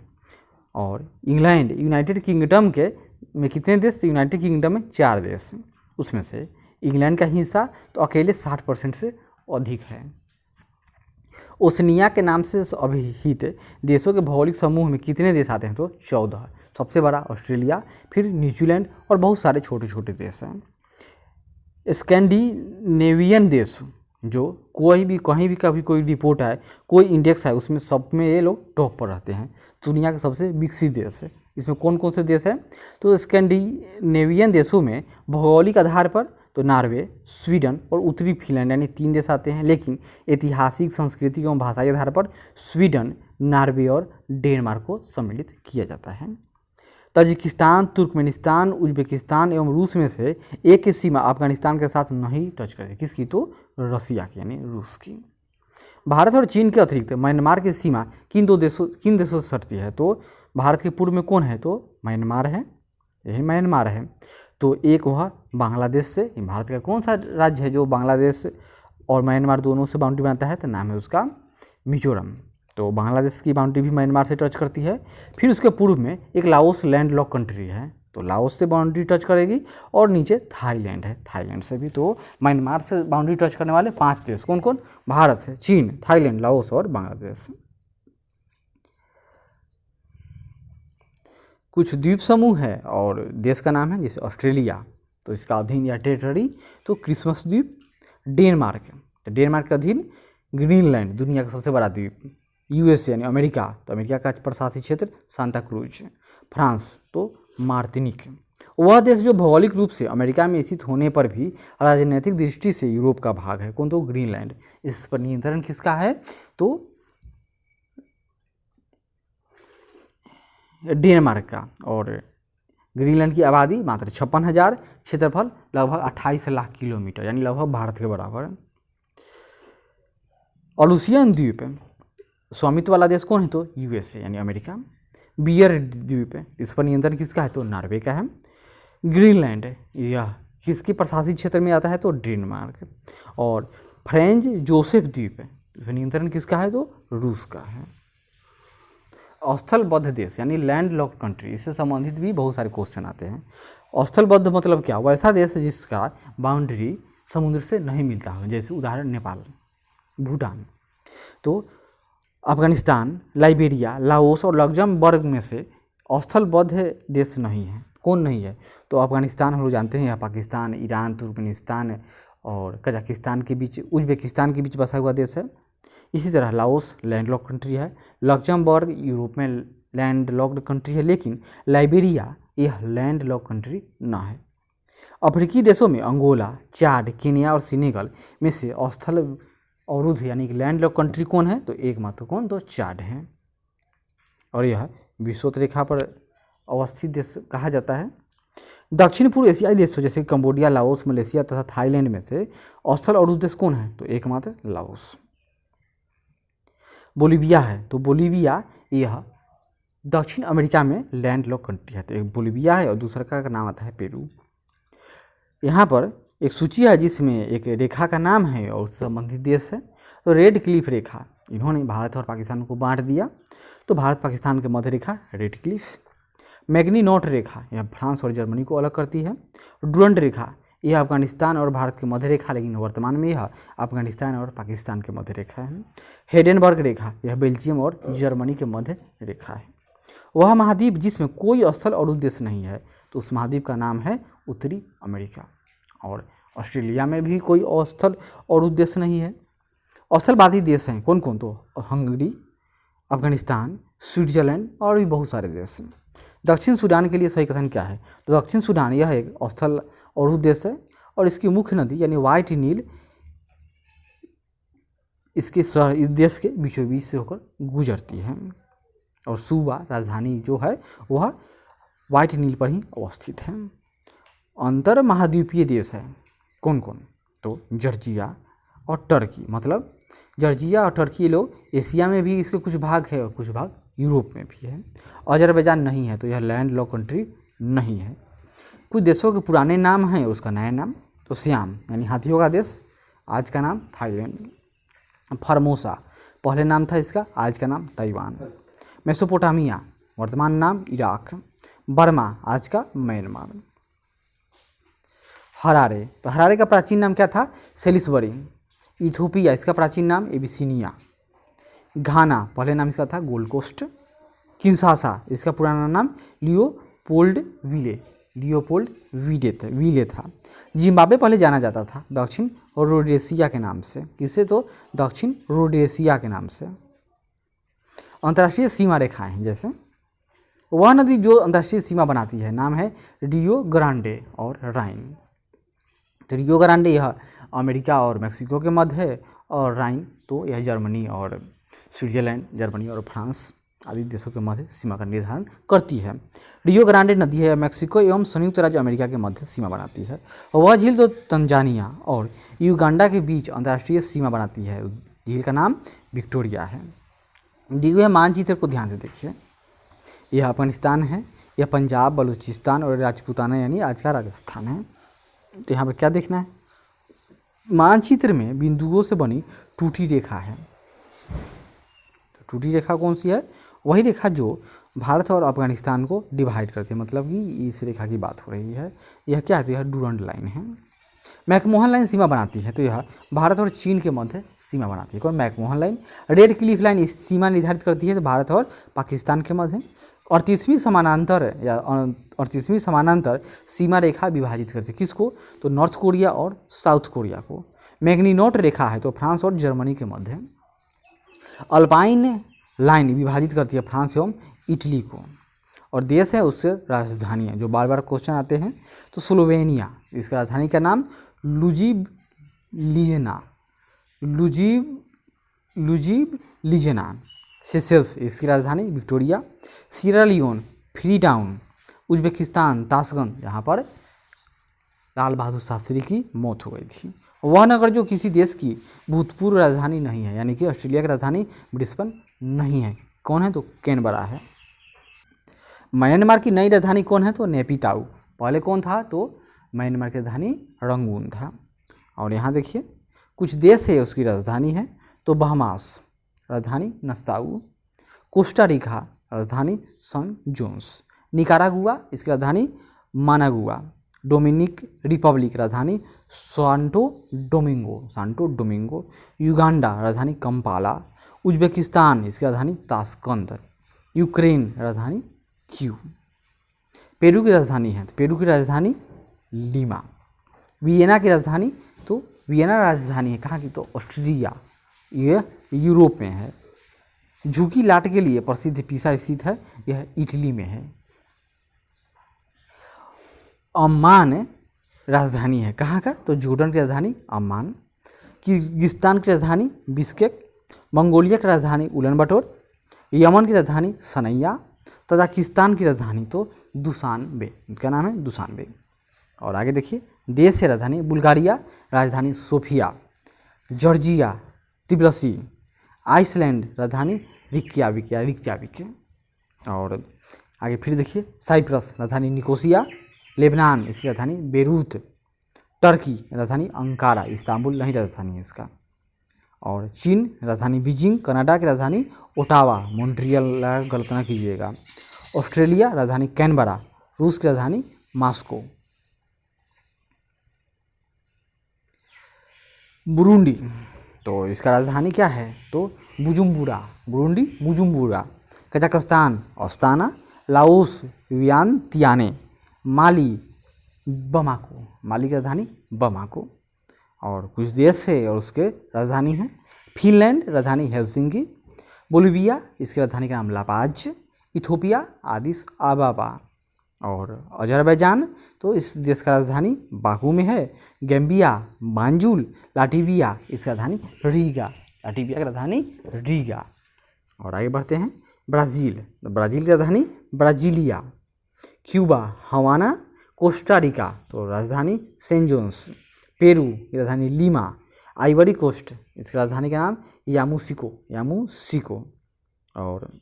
और इंग्लैंड, यूनाइटेड किंगडम के में कितने देश? यूनाइटेड किंगडम में 4 देश, उसमें से इंग्लैंड का हिस्सा तो अकेले 60% से अधिक है। ओशनिया के नाम से अभिहित देशों के भौगोलिक समूह में कितने देश आते हैं? तो 14। सबसे बड़ा ऑस्ट्रेलिया, फिर न्यूजीलैंड और बहुत सारे छोटे छोटे देश हैं। स्कैंडिनेवियन देश, जो कोई भी कहीं भी कभी कोई रिपोर्ट है, कोई इंडेक्स है, उसमें सब में ये लोग टॉप पर रहते हैं। दुनिया के सबसे विकसित देश है। इसमें कौन कौन से देश हैं? तो स्कैंडिनेवियन देशों में भौगोलिक आधार पर तो नॉर्वे, स्वीडन और उत्तरी फिनलैंड यानी 3 देश आते हैं। लेकिन ऐतिहासिक, सांस्कृतिक एवं भाषाई आधार पर स्वीडन, नॉर्वे और डेनमार्क को सम्मिलित किया जाता है। तजिकिस्तान, तुर्कमेनिस्तान, उज्बेकिस्तान एवं रूस में से एक की सीमा अफगानिस्तान के साथ नहीं टच करती। किसकी? तो रसिया की यानी रूस की। भारत और चीन के अतिरिक्त म्यांमार की सीमा किन देशों से सटती है? तो भारत के पूर्व में कौन है? तो म्यांमार है, यही म्यांमार है। तो एक वह बांग्लादेश से, भारत का कौन सा राज्य है जो बांग्लादेश और म्यांमार दोनों से बाउंड्री बनाता है? तो नाम है उसका मिजोरम। तो बांग्लादेश की बाउंड्री भी म्यांमार से टच करती है। फिर उसके पूर्व में एक लाओस लैंड लॉक कंट्री है, तो लाओस से बाउंड्री टच करेगी। और नीचे थाईलैंड है, थाईलैंड से भी। तो म्यांमार से बाउंड्री टच करने वाले 5 देश कौन कौन? भारत है, चीन, थाईलैंड, लाओस और बांग्लादेश। कुछ द्वीप समूह है और देश का नाम है, जैसे ऑस्ट्रेलिया, तो इसका अधीन या टेरिटरी तो क्रिसमस द्वीप। डेनमार्क, तो डेनमार्क के अधीन ग्रीनलैंड, दुनिया का सबसे बड़ा द्वीप। यूएसए यानी अमेरिका, तो अमेरिका का प्रशासित क्षेत्र सांता क्रूज। फ्रांस तो मार्टिनिक, वह देश जो भौगोलिक रूप से अमेरिका में स्थित होने पर भी राजनीतिक दृष्टि से यूरोप का भाग है। कौन? तो ग्रीनलैंड। इस पर नियंत्रण किसका है? तो डेनमार्क का। और ग्रीनलैंड की आबादी मात्र 56,000, क्षेत्रफल लगभग 28 लाख किलोमीटर यानी लगभग भारत के बराबर है। ऑलूसियन द्वीप स्वामित्व वाला देश कौन है? तो यूएसए यानी अमेरिका। बियर द्वीप है, इस पर नियंत्रण किसका है? तो नॉर्वे का है। ग्रीनलैंड यह किसके प्रशासित क्षेत्र में आता है? तो डेनमार्क। और फ्रेंच जोसेफ द्वीप है, इस पर नियंत्रण किसका है? तो रूस का है। स्थलबद्ध देश यानी लैंड लॉक कंट्री, इससे संबंधित भी बहुत सारे क्वेश्चन आते हैं। स्थलबद्ध मतलब क्या? वैसा देश जिसका बाउंड्री समुद्र से नहीं मिलता हो, जैसे उदाहरण नेपाल, भूटान। तो अफगानिस्तान, लाइबेरिया, लाओस और लग्जमबर्ग में से स्थलबद्ध देश नहीं है। कौन नहीं है? तो अफगानिस्तान हम लोग जानते हैं, पाकिस्तान, ईरान, तुर्कमेनिस्तान और कजाकिस्तान के बीच, उज्बेकिस्तान के बीच बसा हुआ देश है। इसी तरह लाओस लैंडलॉक्ड कंट्री है। लग्जमबर्ग यूरोप में लैंडलॉक्ड कंट्री है, लेकिन लाइबेरिया यह लैंडलॉक्ड कंट्री न है। अफ्रीकी देशों में अंगोला, चाड, केन्या और सेनेगल में से स्थल अवरुद्ध यानी कि लैंडलॉक्ड कंट्री कौन है? तो एकमात्र कौन? तो चाड है। और यह विषुवत रेखा पर अवस्थित देश कहा जाता है। दक्षिण पूर्व एशियाई देशों जैसे कंबोडिया, लाओस, मलेशिया तथा थाईलैंड में से स्थल अवरुद्ध देश कौन है? तो एकमात्र लाओस। बोलिविया है, तो बोलिविया यह दक्षिण अमेरिका में लैंडलॉक कंट्री है। तो एक बोलिविया है और दूसरा का नाम आता है पेरू। यहाँ पर एक सूची है जिसमें एक रेखा का नाम है और उससे संबंधित देश है। तो रेड क्लिफ रेखा, इन्होंने भारत और पाकिस्तान को बांट दिया। तो भारत पाकिस्तान के मध्य रेखा रेड क्लिफ। मैग्नीनॉट रेखा यह फ्रांस और जर्मनी को अलग करती है। डुरंड रेखा यह अफगानिस्तान और भारत के मध्य रेखा, लेकिन वर्तमान में यह अफगानिस्तान और पाकिस्तान के मध्य रेखा है। हेडेनबर्ग रेखा यह बेल्जियम और जर्मनी के मध्य रेखा है। वह महाद्वीप जिसमें कोई स्थल अवरुद्ध देश नहीं है, तो उस महाद्वीप का नाम है उत्तरी अमेरिका। और ऑस्ट्रेलिया में भी कोई स्थल अवरुद्ध देश नहीं है। स्थलवादी देश हैं कौन कौन? तो हंगरी, अफगानिस्तान, स्विट्जरलैंड और भी बहुत सारे देश हैं। दक्षिण सूडान के लिए सही कथन क्या है? तो दक्षिण सूडान यह एक स्थल अवरुद्ध देश है और इसकी मुख्य नदी यानी व्हाइट नील इस देश के बीचों बीच से होकर गुजरती है। और सूबा राजधानी जो है वह व्हाइट नील पर ही अवस्थित है। अंतर महाद्वीपीय देश है कौन कौन? तो जॉर्जिया और टर्की, मतलब जॉर्जिया और टर्की लोग एशिया में भी इसके कुछ भाग है और कुछ भाग यूरोप में भी है। अजरबैजान नहीं है, तो यह लैंड लॉक कंट्री नहीं है। कुछ देशों के पुराने नाम हैं उसका नया नाम, तो सियाम यानी हाथियों का देश, आज का नाम थाईलैंड। फॉर्मोसा पहले नाम था इसका, आज का नाम ताइवान। मेसोपोटामिया वर्तमान नाम इराक। बर्मा आज का म्यांमार। हरारे, तो हरारे का प्राचीन नाम क्या था, सेलिसबरी। इथोपिया इसका प्राचीन नाम एबिसिनिया। घाना पहले नाम इसका था गोल्ड कोस्ट। किंशासा इसका पुराना नाम लियोपोल्ड विले था। जिम्बाब्वे पहले जाना जाता था दक्षिण रोडेशिया के नाम से, किससे, तो दक्षिण रोडेशिया के नाम से। अंतर्राष्ट्रीय सीमा रेखाएं, जैसे वह नदी जो अंतर्राष्ट्रीय सीमा बनाती है नाम है रियो ग्रांडे और राइन। तो रियो ग्रांडे यह अमेरिका और मेक्सिको के मध्य है, और राइन तो यह जर्मनी और स्विट्जरलैंड, जर्मनी और फ्रांस आदि देशों के मध्य सीमा का निर्धारण करती है। रियो ग्रांडे नदी है मेक्सिको एवं संयुक्त राज्य अमेरिका के मध्य सीमा बनाती है। वह झील तो तंजानिया और युगांडा के बीच अंतर्राष्ट्रीय सीमा बनाती है। झील का नाम विक्टोरिया है। दिए हुए मानचित्र को ध्यान से देखिए। यह अफगानिस्तान है, यह पंजाब, बलूचिस्तान और राजपूताना यानी आज का राजस्थान है। तो यहाँ पर क्या देखना है, मानचित्र में बिंदुओं से बनी टूटी रेखा है। तो टूटी रेखा कौन सी है, वही रेखा जो भारत और अफगानिस्तान को डिवाइड करती है, मतलब कि इस रेखा की बात हो रही है। यह क्या है, तो यह डूरंड लाइन है। मैकमोहन लाइन सीमा बनाती है, तो यह भारत और चीन के मध्य सीमा बनाती है। कौन, McMahon line. Red Cliff line इस सीमा निर्धारित करती है, तो भारत और पाकिस्तान के मध्य। 38वीं समानांतर सीमा रेखा विभाजित करती है, किसको, तो नॉर्थ कोरिया और साउथ कोरिया को। मैग्नीनोट रेखा है, तो फ्रांस और जर्मनी के मध्य। अल्पाइन लाइन विभाजित करती है फ्रांस एवं इटली को। और देश है उससे राजधानी है, जो बार बार क्वेश्चन आते हैं, तो स्लोवेनिया, इसका राजधानी का नाम लुजिब-लिजेना। सेशेल्स इसकी राजधानी विक्टोरिया। सीरा लियोन, फ्रीटाउन। उज्बेकिस्तान, ताशकंद, यहाँ पर लाल बहादुर शास्त्री की मौत हो गई थी। वह नगर जो किसी देश की भूतपूर्व राजधानी नहीं है, यानी कि ऑस्ट्रेलिया की राजधानी ब्रिस्बेन नहीं है, कौन है, तो कैनबरा है। म्यांमार की नई राजधानी कौन है, तो नेपिताऊ। पहले कौन था, तो म्यांमार की राजधानी रंगून था। और यहाँ देखिए कुछ देश है उसकी राजधानी है, तो बहमास, राजधानी नसाऊ। कोस्टा रिका, राजधानी सन जोन्स। निकारागुआ, इसकी राजधानी मानागुआ। डोमिनिक रिपब्लिक, राजधानी सांटो डोमिंगो। युगांडा, राजधानी कंपाला। उज्बेकिस्तान, इसकी राजधानी ताशकंद। यूक्रेन, राजधानी क्यू। पेरू की राजधानी है, तो पेरू की राजधानी लीमा। वियना की राजधानी, तो वियना राजधानी है कहाँ की, तो ऑस्ट्रिया, यह यूरोप में है। झुकी लाट के लिए प्रसिद्ध पीसा स्थित है, यह इटली में है। अम्मान राजधानी है कहाँ का, तो जॉर्डन की राजधानी अम्मान। किर्गिस्तान की राजधानी बिश्केक। मंगोलिया की राजधानी उलानबाटर। यमन की राजधानी सनैया। तजाकिस्तान की राजधानी तो दुशानबे, क्या नाम है, दुशानबे। और आगे देखिए, देश है राजधानी बुल्गारिया, राजधानी सोफिया। Georgia, Tbilisi. आइसलैंड, राजधानी रिक्याविक। और आगे फिर देखिए, साइप्रस, राजधानी निकोसिया। लेबनान, इसकी राजधानी बेरूत। टर्की, राजधानी अंकारा, इस्तांबुल नहीं राजधानी है इसका। और चीन, राजधानी बीजिंग। कनाडा की राजधानी ओटावा, मॉन्ट्रियल गलत ना कीजिएगा। ऑस्ट्रेलिया, राजधानी कैनबरा। रूस की राजधानी मॉस्को। बुरुंडी, तो इसका राजधानी क्या है, तो Bujumbura. Kazakhstan, Astana. Laos, Vientiane. Mali, Bamako, Mali की राजधानी बमाको। और कुछ देश है और उसके राजधानी है। फिनलैंड, राजधानी हेलसिंकी। बोलिविया, इसकी राजधानी का नाम लापाज। इथोपिया, आदिस अबाबा। और अजरबैजान, तो इस देश का राजधानी बाकू में है। Gambia, Banjul. लाटविया, इसकी राजधानी रीगा। और आगे बढ़ते हैं, ब्राज़ील की राजधानी ब्राज़ीलिया। क्यूबा, हवाना। कोस्टा रिका, तो राजधानी सेंट जोन्स। पेरू की राजधानी लीमा। आइवरी कोस्ट, इसकी राजधानी का नाम यामूसिको। और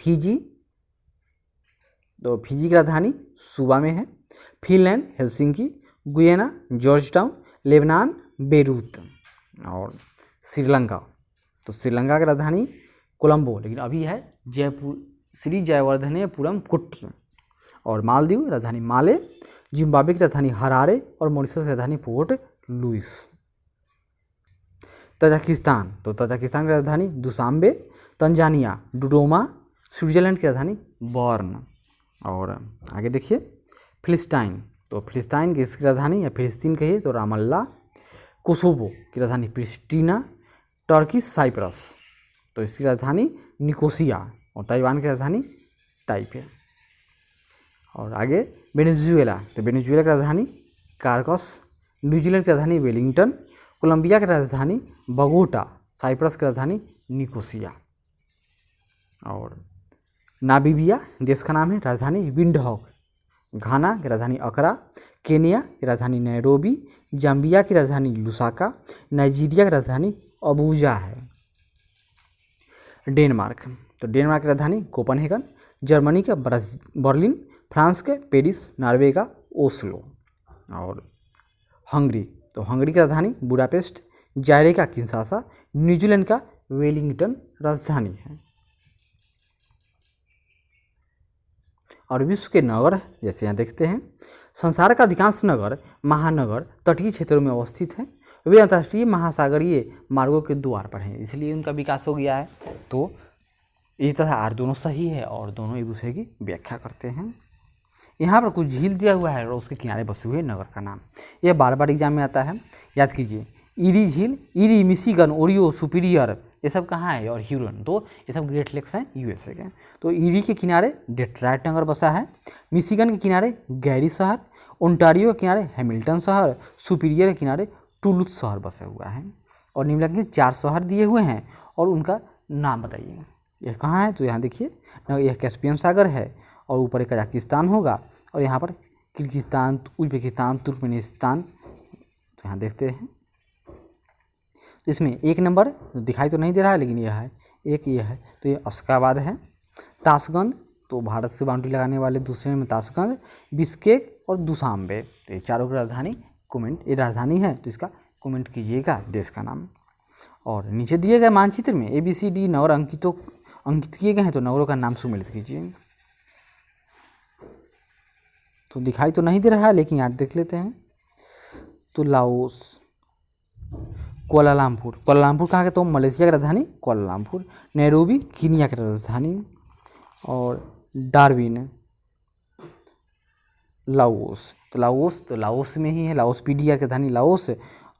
फिजी, तो फिजी की राजधानी सूबा में है। Finland Helsinki, Guyana George town, Lebanon Beirut. और श्रीलंका, तो श्रीलंका की राजधानी कोलंबो, लेकिन अभी है जयपुर, श्री जयवर्धनेपुरम कुट्टी। और मालदीव राजधानी माले, जिम्बाब्वे की राजधानी हरारे और मॉरिशस की राजधानी पोर्ट लुइस। तजाकिस्तान, तो तजाकिस्तान की राजधानी दुशांबे, तंजानिया डोडोमा, स्विट्जरलैंड की राजधानी बर्न। और आगे देखिए फिलिस्टाइन, तो फिलिस्ताइन की इसकी राजधानी या फिलिस्तीन कहिए तो रामल्ला, कोसोवो की राजधानी प्रिस्टीना, टर्की साइप्रस, तो इसकी राजधानी निकोसिया, और ताइवान की राजधानी ताइपे। और आगे वेनेजुएला, तो वेनेजुएला की राजधानी कारकस, न्यूजीलैंड की राजधानी वेलिंगटन, कोलंबिया की राजधानी बगोटा, साइप्रस की राजधानी निकोसिया। और नामीबिया देश का नाम है, राजधानी विंडहॉक, घाना की राजधानी अकरा, केनिया की राजधानी नैरोबी, जाम्बिया की राजधानी लुसाका, नाइजीरिया की राजधानी अबूजा है। डेनमार्क, तो डेनमार्क की राजधानी कोपनहेगन, जर्मनी का बर्लिन, फ्रांस के पेरिस, नॉर्वे का ओस्लो। और हंगरी, तो हंगरी की राजधानी बुडापेस्ट, जायरे का किंशासा, न्यूजीलैंड का वेलिंगटन राजधानी है। और विश्व के नगर जैसे यहाँ देखते हैं, संसार का अधिकांश नगर महानगर तटीय क्षेत्रों में अवस्थित हैं। वे अंतर्राष्ट्रीय महासागरीय मार्गों के द्वार पर हैं, इसलिए उनका विकास हो गया है। तो इस तरह आर दोनों सही है और दोनों एक दूसरे की व्याख्या करते हैं। यहाँ पर कुछ झील दिया हुआ है और उसके किनारे बसे हुए नगर का नाम, यह बार बार एग्जाम में आता है, याद कीजिए। ईरी झील, ईरी, मिशिगन, ओरियो, सुपीरियर, ये सब कहाँ है, और ह्यूरन, तो ये सब ग्रेट लेक्स हैं यूएसए के। तो ईरी के किनारे डेट्रॉयट नगर बसा है, मिशिगन के किनारे गैरी शहर, ओंटारियो के किनारे हैमिल्टन शहर, सुपीरियर के किनारे टुलूथ शहर बसा हुआ है। और निम्नलिखित 4 शहर दिए हुए हैं और उनका नाम बताइए। यह कहाँ है, तो यहाँ देखिए, यह कैस्पियन सागर है और ऊपर एक कजाकिस्तान होगा और यहाँ पर किर्गिस्तान, उज्बेकिस्तान, तुर्कमेनिस्तान, तो यहाँ देखते हैं। तो इसमें 1 नंबर दिखाई तो नहीं दे रहा है, लेकिन यह है, एक ये है, तो ये अशकाबाद है। ताशकंद, तो भारत से बाउंड्री लगाने वाले दूसरे में ताशकंद, बिश्केक और दुशांबे, तो ये चारों की राजधानी ये राजधानी है, तो इसका कमेंट कीजिएगा देश का नाम। और नीचे दिए गए मानचित्र में ABCD नगर अंकित किए गए हैं, तो नगरों का नाम सुमेलित कीजिए। तो दिखाई तो नहीं दे रहा है, लेकिन याद देख लेते हैं। तो लाओस, कुआलालंपुर कहाँ के, तो मलेशिया की राजधानी कुआलालंपुर, नैरोबी कीनिया की राजधानी, और डार्विन लाओस, तो लाओस में ही है, लाओस PDR की राजधानी लाओस,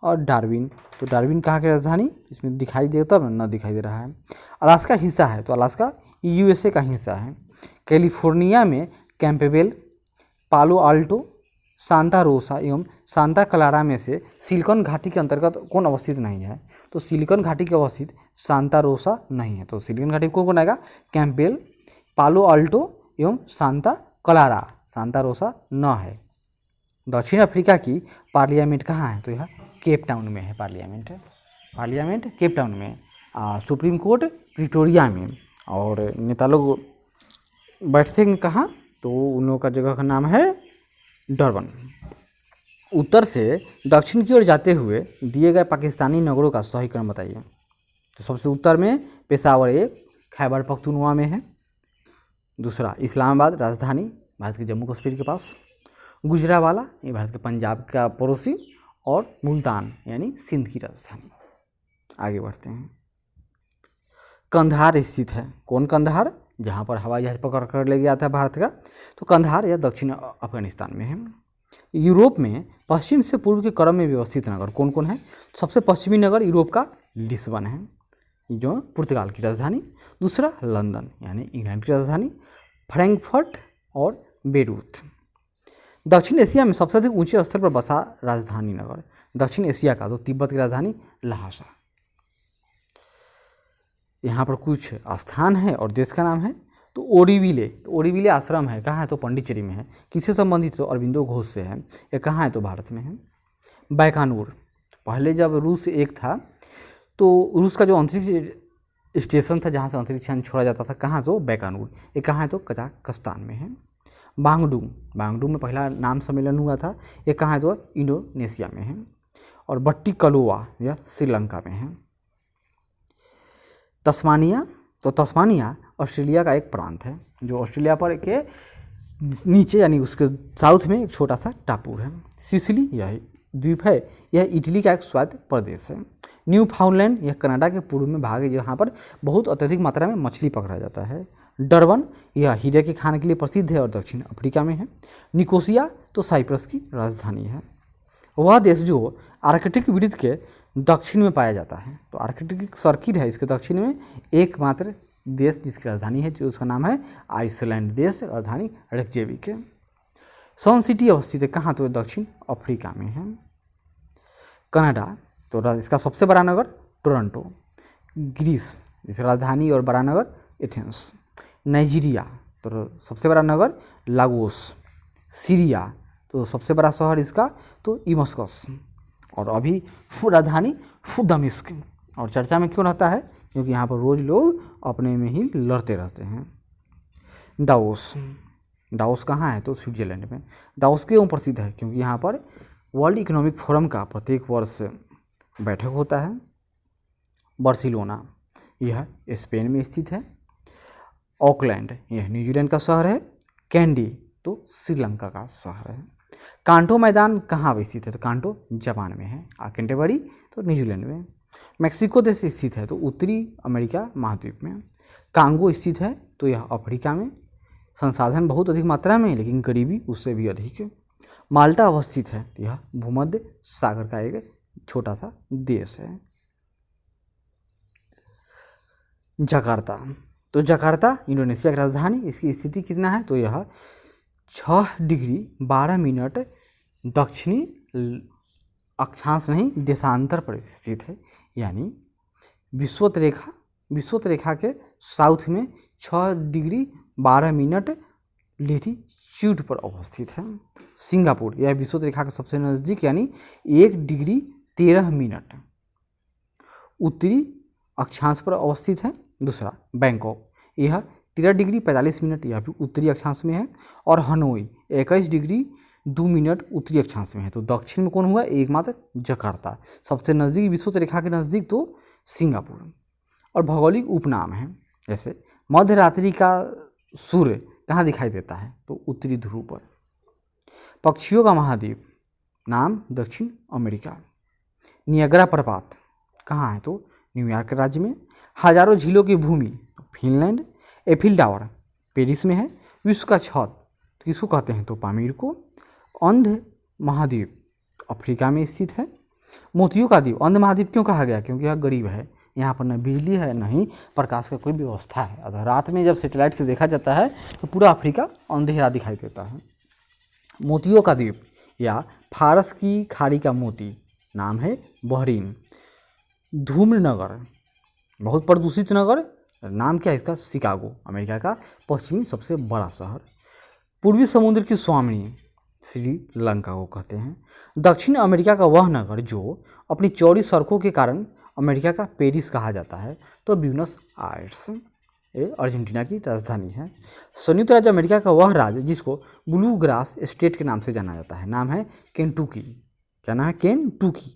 और डार्विन, तो डार्विन कहाँ की राजधानी, इसमें दिखाई दे तब ना दिखाई दे रहा है। अलास्का हिस्सा है, तो अलास्का USA का हिस्सा है। कैलिफोर्निया में कैंपबेल, पालो आल्टो, सांता रोसा एवं सांता क्लारा में से सिलिकॉन घाटी के अंतर्गत कौन अवस्थित नहीं है, तो सिलिकॉन घाटी के अवस्थित सांता रोसा नहीं है। तो सिलिकॉन घाटी कौन कौन आएगा, कैंपबेल, पालो आल्टो एवं सांता क्लारा, सांता रोसा न है। दक्षिण अफ्रीका की पार्लियामेंट कहाँ है, तो यह केप टाउन में है। पार्लियामेंट केप टाउन में, सुप्रीम कोर्ट प्रिटोरिया में, और नेता लोग बैठते हैं कहाँ, तो उन लोगों का जगह का नाम है डरबन। उत्तर से दक्षिण की ओर जाते हुए दिए गए पाकिस्तानी नगरों का सही क्रम बताइए। तो सबसे उत्तर में पेशावर, एक खैबर पख्तूनख्वा में है। दूसरा इस्लामाबाद राजधानी, भारत के जम्मू कश्मीर के पास। गुजरावाला, ये भारत के पंजाब का पड़ोसी, और मुल्तान यानी सिंध की राजधानी। आगे बढ़ते हैं। कंधार स्थित है, कौन कंधार, जहाँ पर हवाई जहाज पकड़ कर ले गया था भारत का, तो कंधार यह दक्षिण अफगानिस्तान में है। यूरोप में पश्चिम से पूर्व के क्रम में व्यवस्थित नगर कौन कौन है, सबसे पश्चिमी नगर यूरोप का लिस्बन है, जो पुर्तगाल की राजधानी। दूसरा लंदन यानी इंग्लैंड की राजधानी, फ्रैंकफर्ट और बेरूत। दक्षिण एशिया में सबसे अधिक ऊंचे स्तर पर बसा राजधानी नगर दक्षिण एशिया का, तो तिब्बत की राजधानी ल्हासा। यहाँ पर कुछ स्थान है और देश का नाम है। तो ओरीविले आश्रम है, कहाँ है, तो पौंडीचेरी में है। किससे संबंधित, तो अरविंदो घोष से है। ये कहाँ है, तो भारत में है। बैकानूर, पहले जब रूस एक था, तो रूस का जो अंतरिक्ष स्टेशन था, जहाँ से अंतरिक्ष यान छोड़ा जाता था, कहाँ, तो बैकानूर। ये कहाँ है, तो कजाकिस्तान में है। बांगडुंग, बांगडुंग में पहला नाम सम्मेलन हुआ था, ये कहाँ है तो इंडोनेशिया में है। और बट्टिकलोआ यह श्रीलंका में है। तस्मानिया, तो तस्मानिया ऑस्ट्रेलिया का एक प्रांत है जो ऑस्ट्रेलिया पर के नीचे यानी उसके साउथ में एक छोटा सा टापू है। सिसिली यह द्वीप है, यह इटली का एक स्वायत्त प्रदेश है। न्यू फाउंडलैंड यह कनाडा के पूर्व में भाग है, जहाँ पर बहुत अत्यधिक मात्रा में मछली पकड़ा जाता है। डरबन यह हीरे के खान के लिए प्रसिद्ध है और दक्षिण अफ्रीका में है। निकोसिया तो साइप्रस की राजधानी है। वह देश जो आर्कटिक वृत्त के दक्षिण में पाया जाता है, तो आर्कटिक सर्किल है इसके दक्षिण में एकमात्र देश जिसकी राजधानी है, जो उसका नाम है आइसलैंड देश, राजधानी रेकजेविक है। सन सिटी अवस्थित है कहाँ तो दक्षिण अफ्रीका में है। कनाडा तो इसका सबसे बड़ा नगर टोरंटो। ग्रीस जिसकी राजधानी और बड़ा नगर एथेंस। नाइजीरिया तो सबसे बड़ा नगर लागोस। सीरिया तो सबसे बड़ा शहर इसका तो इमस्कस। और अभी राजधानी दमिश्क। और चर्चा में क्यों रहता है, क्योंकि यहाँ पर रोज़ लोग अपने में ही लड़ते रहते हैं। दाओस, दाओस कहाँ है तो स्विट्जरलैंड में। दाओस क्यों प्रसिद्ध है, क्योंकि यहाँ पर वर्ल्ड इकोनॉमिक फोरम का प्रत्येक वर्ष बैठक होता है। बार्सिलोना यह स्पेन में स्थित है। ऑकलैंड यह न्यूजीलैंड का शहर है। कैंडी तो श्रीलंका का शहर है। कांटो मैदान कहाँ स्थित है तो कांटो जापान में है। कैंटरबरी तो न्यूजीलैंड में। मैक्सिको देश स्थित है तो उत्तरी अमेरिका महाद्वीप में। कांगो स्थित है तो यह अफ्रीका में। संसाधन बहुत अधिक मात्रा में, लेकिन गरीबी उससे भी अधिक है। माल्टा अवस्थित है, यह भूमध्य सागर का एक छोटा सा देश है। जकार्ता, तो जकार्ता इंडोनेशिया की राजधानी, इसकी स्थिति कितना है तो यह 6 डिग्री 12 मिनट दक्षिणी अक्षांश नहीं देशांतर पर स्थित है, यानी विषुवत रेखा के साउथ में 6 डिग्री 12 मिनट लेटीट्यूड पर अवस्थित है। सिंगापुर यह विषुवत रेखा के सबसे नज़दीक यानी 1 डिग्री 13 मिनट उत्तरी अक्षांश पर अवस्थित है। दूसरा बैंकॉक यह 13 डिग्री 45 मिनट यह भी उत्तरी अक्षांश में है। और हनोई 21 डिग्री 2 मिनट उत्तरी अक्षांश में है। तो दक्षिण में कौन हुआ, एकमात्र जकार्ता। सबसे नज़दीक विषुवत रेखा के नज़दीक तो सिंगापुर। और भौगोलिक उपनाम है, जैसे मध्य रात्रि का सूर्य कहाँ दिखाई देता है तो उत्तरी ध्रुव पर। पक्षियों का महाद्वीप नाम दक्षिण अमेरिका। नियाग्रा प्रपात कहाँ है तो न्यूयॉर्क राज्य में। हजारों झीलों की भूमि फिनलैंड। एफिल टावर पेरिस में है। विश्व का छत तो किसको कहते हैं तो पामीर को। अंध महाद्वीप अफ्रीका में स्थित है। मोतियों का द्वीप, अंध महाद्वीप क्यों कहा गया, क्योंकि यह गरीब है, यहाँ पर न बिजली है न ही प्रकाश का कोई व्यवस्था है। अगर रात में जब सैटेलाइट से देखा जाता है तो पूरा अफ्रीका अंधेरा दिखाई देता है। मोतियों का द्वीप या फारस की खाड़ी का मोती नाम है बहरीन। धूम्रनगर बहुत प्रदूषित नगर, नाम क्या है इसका शिकागो, अमेरिका का पश्चिमी सबसे बड़ा शहर। पूर्वी समुद्र की स्वामिनी श्रीलंका को कहते हैं। दक्षिण अमेरिका का वह नगर जो अपनी चौड़ी सड़कों के कारण अमेरिका का पेरिस कहा जाता है तो ब्यूनस आयर्स ये अर्जेंटीना की राजधानी है। संयुक्त राज्य अमेरिका का वह राज्य जिसको ब्लू ग्रास स्टेट के नाम से जाना जाता है नाम है केंटुकी। क्या नाम है, केंटुकी।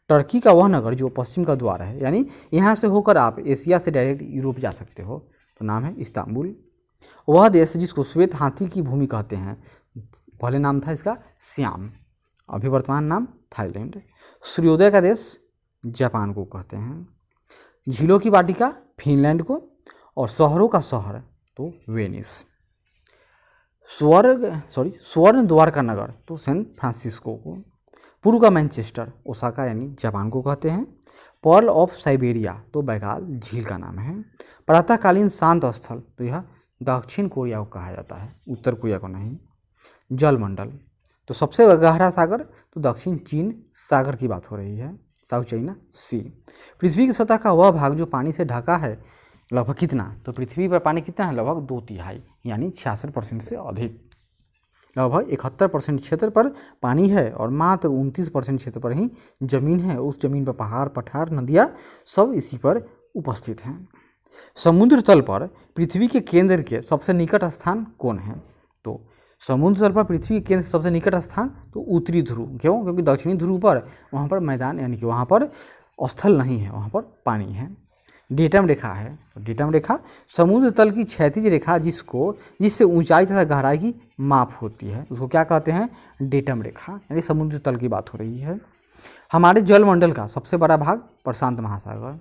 टर्की का वह नगर जो पश्चिम का द्वार है, यानी यहाँ से होकर आप एशिया से डायरेक्ट यूरोप जा सकते हो, तो नाम है इस्तांबुल। वह देश जिसको श्वेत हाथी की भूमि कहते हैं, पहले नाम था इसका सियाम, अभी वर्तमान नाम थाईलैंड। सूर्योदय का देश जापान को कहते हैं। झीलों की वाटिका फिनलैंड को। और शहरों का शहर तो वेनिस। स्वर्ण द्वार का नगर तो सैन फ्रांसिस्को को। पूर्व का मैनचेस्टर ओसाका यानी जापान को कहते हैं। पर्ल ऑफ साइबेरिया तो बंगाल झील का नाम है। प्रातःकालीन शांत स्थल तो यह दक्षिण कोरिया को कहा जाता है, उत्तर कोरिया को नहीं। जलमंडल तो सबसे गहरा सागर तो दक्षिण चीन सागर की बात हो रही है, साउथ चाइना सी। पृथ्वी की सतह का वह भाग जो पानी से ढका है लगभग कितना, तो पृथ्वी पर पानी कितना है, लगभग 2/3 यानी 66% से अधिक। लगभग 71% क्षेत्र पर पानी है और मात्र 29% क्षेत्र पर ही जमीन है। उस जमीन पर पहाड़ पठार नदियाँ सब इसी पर उपस्थित हैं। समुद्र तल पर पृथ्वी के केंद्र के सबसे निकट स्थान कौन है, तो समुद्र तल पर पृथ्वी के केंद्र से सबसे निकट स्थान तो उत्तरी ध्रुव। क्यों? क्योंकि दक्षिणी ध्रुव पर वहाँ पर मैदान यानी कि वहाँ पर स्थल नहीं है, वहाँ पर पानी है। डेटम रेखा है, तो डेटम रेखा समुद्र तल की क्षैतिज रेखा जिससे ऊंचाई तथा गहराई की माप होती है, उसको क्या कहते हैं? डेटम रेखा, यानी समुद्र तल की बात हो रही है। हमारे जलमंडल का सबसे बड़ा भाग प्रशांत महासागर,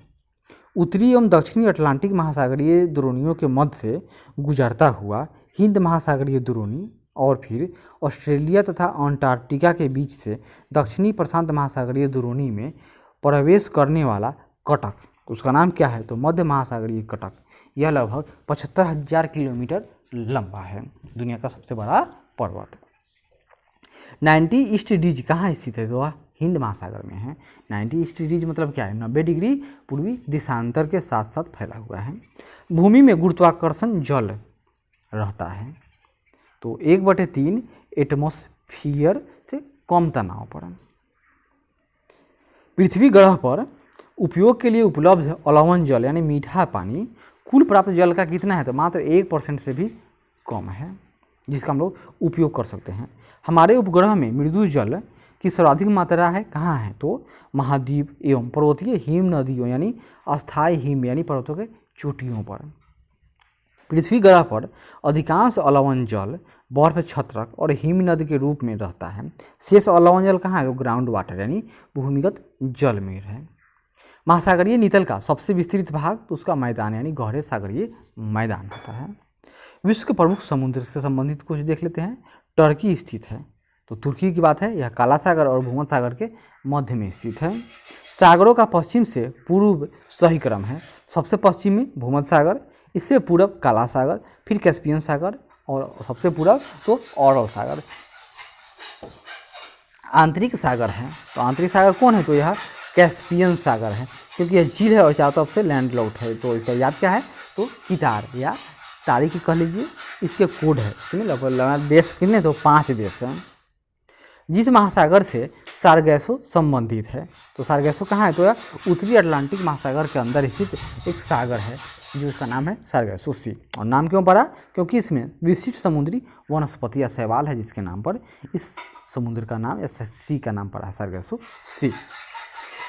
उत्तरी एवं दक्षिणी अटलांटिक महासागरीय द्रोणियों के मध्य से गुजरता हुआ हिंद महासागरीय द्रोणी और फिर ऑस्ट्रेलिया तथा अंटार्कटिका के बीच से दक्षिणी प्रशांत महासागरीय द्रोणी में प्रवेश करने वाला कटक, उसका नाम क्या है? तो मध्य महासागरीय कटक। यह लगभग 75,000 किलोमीटर लंबा है, दुनिया का सबसे बड़ा पर्वत। 90 ईस्ट रीज कहाँ स्थित है? तो वह हिंद महासागर में है। 90 ईस्ट रीज मतलब क्या है? 90 डिग्री पूर्वी दिशांतर के साथ साथ फैला हुआ है। भूमि में गुरुत्वाकर्षण जल रहता है, तो 1/3 एटमॉस्फियर से कम तनाव पर। पृथ्वी ग्रह पर उपयोग के लिए उपलब्ध अलावन जल यानी मीठा पानी कुल प्राप्त जल का कितना है? तो मात्र 1% से भी कम है, जिसका हम लोग उपयोग कर सकते हैं। हमारे उपग्रह में मृदु जल की सर्वाधिक मात्रा है कहाँ है? तो महाद्वीप एवं पर्वतीय हिम नदियों यानी अस्थायी हिम यानी पर्वतों के चोटियों पर। पृथ्वी ग्रह पर अधिकांश अलावन जल बर्फ छत्रक और हिम नदी के रूप में रहता है। शेष अलावन जल कहाँ है? तो ग्राउंड वाटर यानी भूमिगत जल में है। महासागरीय नितल का सबसे विस्तृत भाग तो उसका मैदान यानी गहरे सागरीय मैदान होता है। विश्व के प्रमुख समुद्र से संबंधित कुछ देख लेते हैं। टर्की स्थित है, तो तुर्की की बात है, यह काला सागर और भूमध्य सागर के मध्य में स्थित है। सागरों का पश्चिम से पूर्व सही क्रम है, सबसे पश्चिम में भूमध्य सागर, इससे पूरब काला सागर, फिर कैस्पियन सागर और सबसे पूरब तो अरब सागर। आंतरिक सागर है, तो आंतरिक सागर कौन है? तो यह कैस्पियन सागर है, क्योंकि यह झील है और चारों तरफ से लैंडलॉक्ड है, तो इसका याद क्या है? तो कितार या तारीख कह लीजिए, इसके कोड है। इसमें लगभग देश कितने? तो 5 देश हैं। जिस महासागर से सारगैसो संबंधित है, तो सारगैसो कहाँ है? तो यह उत्तरी अटलांटिक महासागर के अंदर स्थित एक सागर है, जो इसका नाम है सारगैसो सी। और नाम क्यों पड़ा? क्योंकि इसमें विशिष्ट समुद्री वनस्पति या शैवाल है, जिसके नाम पर इस समुद्र का नाम या सी का नाम पड़ा है सारगैसो सी।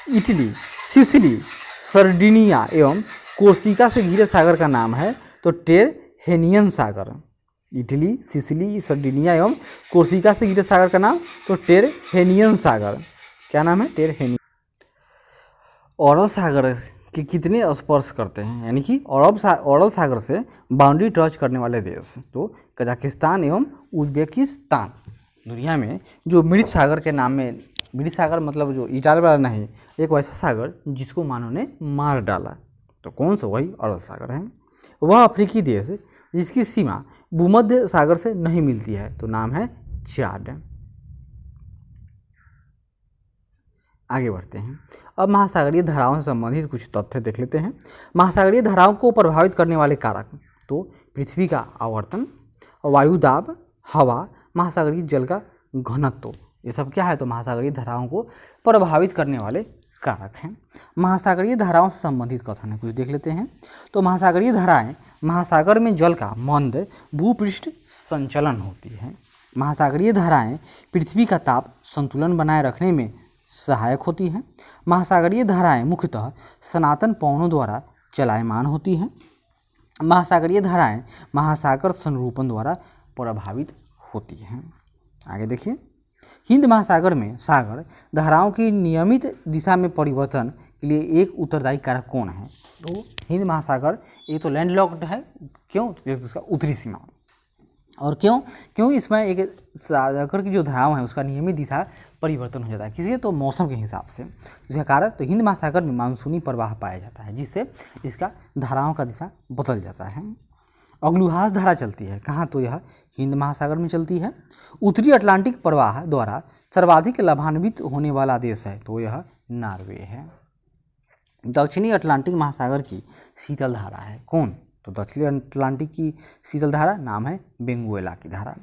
इटली, सिसिली, सर्डिनिया एवं कोर्सिका से घिरे सागर का नाम है तो टेरहेनियन सागर। इटली, सिसिली, सर्डिनिया एवं कोर्सिका से घिरे सागर का नाम तो टेरहेनियन सागर। क्या नाम है? टेरहेनियन। अरब सागर के कितने स्पर्श करते हैं? यानी कि अरब सागर से बाउंड्री टच करने वाले देश तो कजाकिस्तान एवं उज्बेकिस्तान। दुनिया में जो मृत सागर के नाम में, मृत सागर मतलब जो इटाल वाला नहीं, एक वैसा सागर जिसको मानव ने मार डाला, तो कौन सा? वही अरब सागर है। वह अफ्रीकी देश जिसकी सीमा भूमध्य सागर से नहीं मिलती है, तो नाम है चाड। आगे बढ़ते हैं। अब महासागरीय धाराओं से संबंधित कुछ तथ्य देख लेते हैं। महासागरीय धाराओं को प्रभावित करने वाले कारक तो पृथ्वी का आवर्तन, वायु दाब, हवा, महासागरीय जल का घनत्व, ये सब क्या है? तो महासागरीय धाराओं को प्रभावित करने वाले कारक हैं। महासागरीय धाराओं से संबंधित कथन है, कुछ देख लेते हैं। तो महासागरीय धाराएं महासागर में जल का मंद भूपृष्ठ संचलन होती है। महासागरीय धाराएं पृथ्वी का ताप संतुलन बनाए रखने में सहायक होती हैं। महासागरीय धाराएं मुख्यतः सनातन पवनों द्वारा चलायमान होती हैं। महासागरीय धाराएं महासागर संरूपण द्वारा प्रभावित होती हैं। आगे देखिए। हिंद महासागर में सागर धाराओं की नियमित दिशा में परिवर्तन के लिए एक उत्तरदायी कारक कौन है? तो हिंद महासागर ये तो लैंडलॉक्ड है, क्यों? क्योंकि उसका उत्तरी सीमा। और क्यों इसमें एक सागर की जो धाराएं है उसका नियमित दिशा परिवर्तन हो जाता है, किसी तो मौसम के हिसाब से। इसका कारण तो हिंद महासागर में मानसूनी प्रवाह पाया जाता है, जिससे इसका धाराओं का दिशा बदल जाता है। अग्लुहास धारा चलती है कहाँ? तो यह हिंद महासागर में चलती है। उत्तरी अटलांटिक प्रवाह द्वारा सर्वाधिक लाभान्वित होने वाला देश है तो यह नॉर्वे है। दक्षिणी अटलांटिक महासागर की शीतल धारा है कौन? तो दक्षिणी अटलांटिक की शीतल धारा नाम है बेंगुएला की धारा।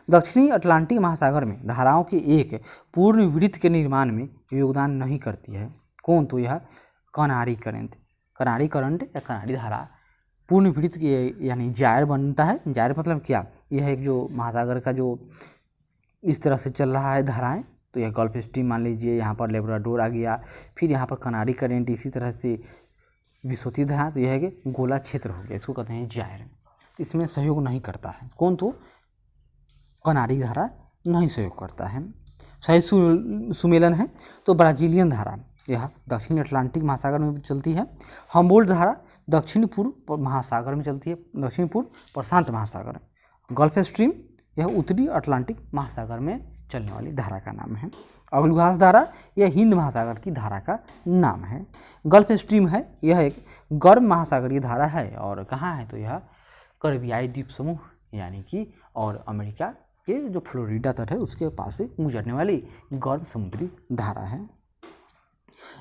दक्षिणी अटलांटिक महासागर में धाराओं के एक पूर्ण वृत्त के निर्माण में योगदान नहीं करती है कौन? तो यह कनारी करंट या कनारी धारा पूर्ण वृत्त के यानी जायर बनता है। जायर मतलब क्या? यह एक जो महासागर का जो इस तरह से चल रहा है धाराएं, तो यह गल्फ स्ट्रीम मान लीजिए, यहाँ पर लेब्राडोर आ गया, फिर यहाँ पर कनारी करेंट, इसी तरह से विस्वतीय धारा, तो यह है कि गोला क्षेत्र हो गया, इसको कहते हैं जायर। इसमें सहयोग नहीं करता है कौन, तो कनारी धारा नहीं सहयोग करता है। सही सुमेलन है तो ब्राजीलियन धारा, यह दक्षिण अटलांटिक महासागर में चलती है। हम्बोल्ट धारा दक्षिण पूर्व महासागर में चलती है, दक्षिण पूर्व प्रशांत महासागर। गल्फ स्ट्रीम यह उत्तरी अटलांटिक महासागर में चलने वाली धारा का नाम है। अग्लुघास धारा यह हिंद महासागर की धारा का नाम है। गल्फ स्ट्रीम है यह एक गर्म महासागरीय धारा है, और कहाँ है, तो यह कैरिबियाई द्वीप समूह यानी कि और अमेरिका के जो फ्लोरिडा तट है उसके पास से गुजरने वाली गर्म समुद्री धारा है।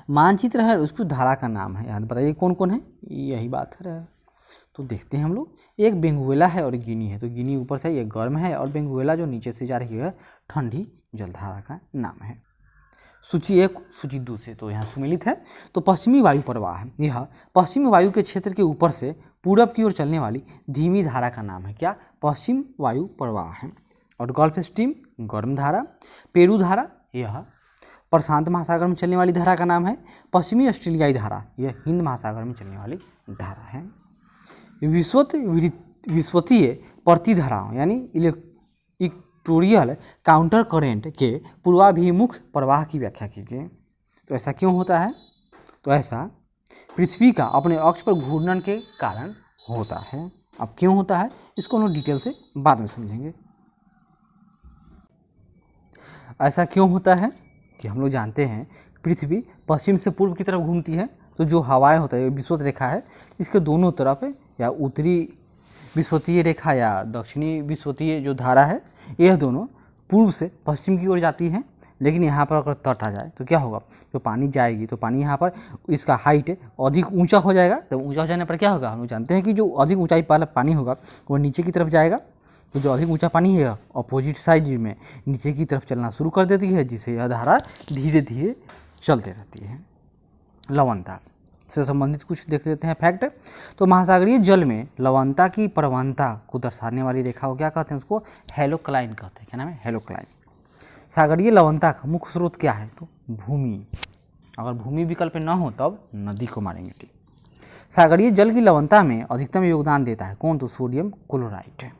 मानचित्र है, उसको धारा का नाम है, याद बताइए कौन कौन है, यही बात है। तो देखते हैं हम लोग, एक वेनेजुएला है और गिनी है। तो गिनी ऊपर से ये गर्म है, और वेनेजुएला जो नीचे से जा रही है ठंडी जलधारा का नाम है। सूची 1 सूची 2 से तो यहाँ सुमेलित है। तो पश्चिमी वायु प्रवाह है, यह पश्चिमी वायु के क्षेत्र के ऊपर से पूरब की ओर चलने वाली धीमी धारा का नाम है, क्या, पश्चिम वायु प्रवाह है। और गल्फ स्ट्रीम गर्म धारा। पेरू धारा यह प्रशांत महासागर में चलने वाली धारा का नाम है। पश्चिमी ऑस्ट्रेलियाई धारा यह हिंद महासागर में चलने वाली धारा है। विस्वतीय प्रतिधाराओं यानी इक्वेटोरियल काउंटर करेंट के पूर्वाभिमुख प्रवाह की व्याख्या कीजिए। तो ऐसा क्यों होता है, तो ऐसा पृथ्वी का अपने अक्ष पर घूर्णन के कारण होता है। अब क्यों होता है इसको हम लोग डिटेल से बाद में समझेंगे। ऐसा क्यों होता है कि हम लोग जानते हैं पृथ्वी पश्चिम से पूर्व की तरफ घूमती है, तो जो हवाएं होता है विषुवत रेखा है, इसके दोनों तरफ या उत्तरी विषुवतीय रेखा या दक्षिणी विषुवतीय जो धारा है, यह दोनों पूर्व से पश्चिम की ओर जाती हैं। लेकिन यहाँ पर अगर तट आ जाए तो क्या होगा, जो पानी जाएगी तो पानी यहाँ पर इसका हाइट अधिक ऊंचा हो जाएगा। तो ऊंचा हो जाने पर क्या होगा, हम लोग जानते हैं कि जो अधिक ऊंचाई वाला पानी होगा वो नीचे की तरफ जाएगा। तो जो अधिक ऊंचा पानी है अपोजिट साइड में नीचे की तरफ चलना शुरू कर देती है, जिससे यह धारा धीरे धीरे चलते रहती है। लवणता से संबंधित कुछ देख लेते हैं फैक्ट। तो महासागरीय जल में लवणता की प्रवणता को दर्शाने वाली रेखा को क्या कहते हैं, उसको हेलोक्लाइन कहते हैं। क्या नाम है, हेलोक्लाइन। सागरीय लवणता का मुख्य स्रोत क्या है, तो भूमि। अगर भूमि विकल्प न हो तब नदी को मारेंगे, ठीक। सागरीय जल की लवणता में अधिकतम योगदान देता है कौन, तो सोडियम क्लोराइड।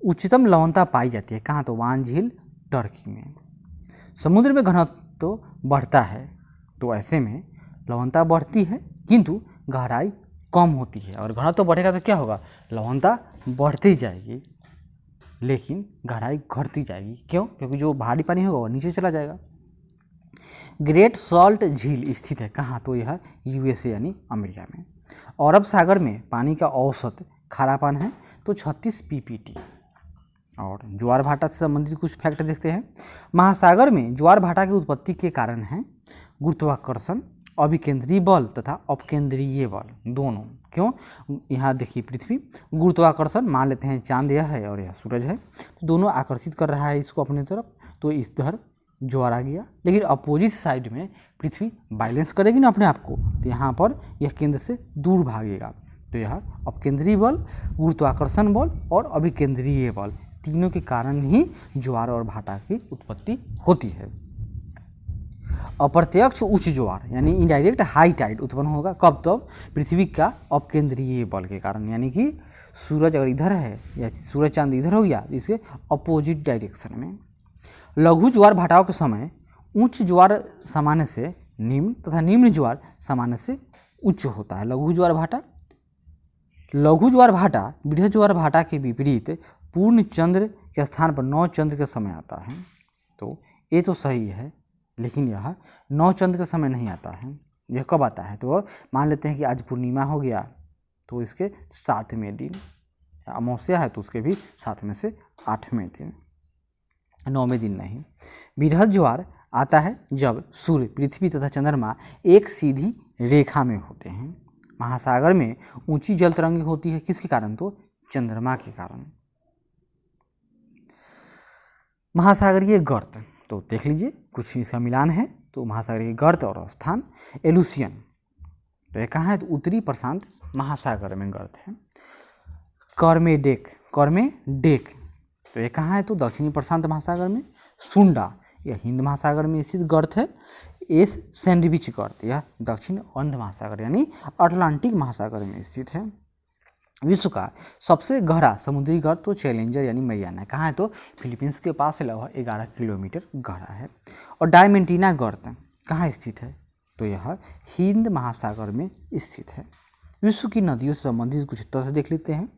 उच्चतम लवणता पाई जाती है कहाँ, तो वान झील टर्की में। समुद्र में घनत्व तो बढ़ता है, तो ऐसे में लवणता बढ़ती है किंतु गहराई कम होती है। और घनत्व बढ़ेगा तो क्या होगा, लवणता बढ़ती जाएगी लेकिन गहराई घटती जाएगी। क्यों, क्योंकि जो भारी पानी होगा वो नीचे चला जाएगा। ग्रेट सॉल्ट झील स्थित है कहाँ, तो यह यूएसए यानी अमेरिका में। अरब सागर में पानी का औसत खारापन है तो 36 पीपीटी। और ज्वार भाटा से संबंधित कुछ फैक्ट देखते हैं। महासागर में ज्वार भाटा की उत्पत्ति के कारण है गुरुत्वाकर्षण, अभिकेंद्रीय बल तथा अपकेंद्रीय बल दोनों। क्यों, यहाँ देखिए पृथ्वी, गुरुत्वाकर्षण मान लेते हैं चांद यह है और यह सूरज है, तो दोनों आकर्षित कर रहा है इसको अपनी तरफ, तो इस तरह ज्वार आ गया। लेकिन अपोजिट साइड में पृथ्वी बैलेंस करेगी ना अपने आप को, तो यहाँ पर यह केंद्र से दूर भागेगा। तो यह अपकेंद्रीय बल, गुरुत्वाकर्षण बल और अभिकेंद्रीय बल तीनों के कारण ही ज्वार और भाटा की उत्पत्ति होती है। अप्रत्यक्ष उच्च ज्वार यानी इनडायरेक्ट हाई टाइड उत्पन्न होगा कब, तब पृथ्वी का अपकेंद्रीय बल के कारण, यानी कि सूरज अगर इधर है या सूरज चांद इधर हो गया, इसके अपोजिट डायरेक्शन में। लघु ज्वार भाटाओं के समय उच्च ज्वार सामान्य से निम्न तथा निम्न ज्वार सामान्य से उच्च होता है। लघु ज्वार भाटा बृहद ज्वार भाटा के विपरीत पूर्ण चंद्र के स्थान पर 9 चंद्र के समय आता है। तो ये तो सही है, लेकिन यह 9 चंद्र के समय नहीं आता है। यह कब आता है, तो मान लेते हैं कि आज पूर्णिमा हो गया तो इसके 7वें दिन, अमावस्या है तो उसके भी 7 में से 8वें दिन, 9वें दिन नहीं। बृहद ज्वार आता है जब सूर्य, पृथ्वी तथा चंद्रमा एक सीधी रेखा में होते हैं। महासागर में ऊंची जल तरंग होती है किसके कारण, तो चंद्रमा के कारण। महासागरीय गर्त तो देख लीजिए कुछ इसका मिलान है। तो महासागरीय गर्त और स्थान एलुसियन, तो ये कहाँ है, तो उत्तरी प्रशांत महासागर में गर्त है। कर में डेक, तो ये कहाँ है तो दक्षिणी प्रशांत महासागर में। सुंडा यह हिंद महासागर में स्थित गर्त है। एस सैंडविच गर्त यह दक्षिण अंध महासागर यानी अटलांटिक महासागर में स्थित है। विश्व का सबसे गहरा समुद्री गर्त तो चैलेंजर यानी मैरियाना कहाँ है तो फिलीपींस के पास लगभग 11 किलोमीटर गहरा है। और डायमेंटिना गर्त कहाँ स्थित है तो यह हिंद महासागर में स्थित है। विश्व की नदियों से संबंधित कुछ तथ्य देख लेते हैं।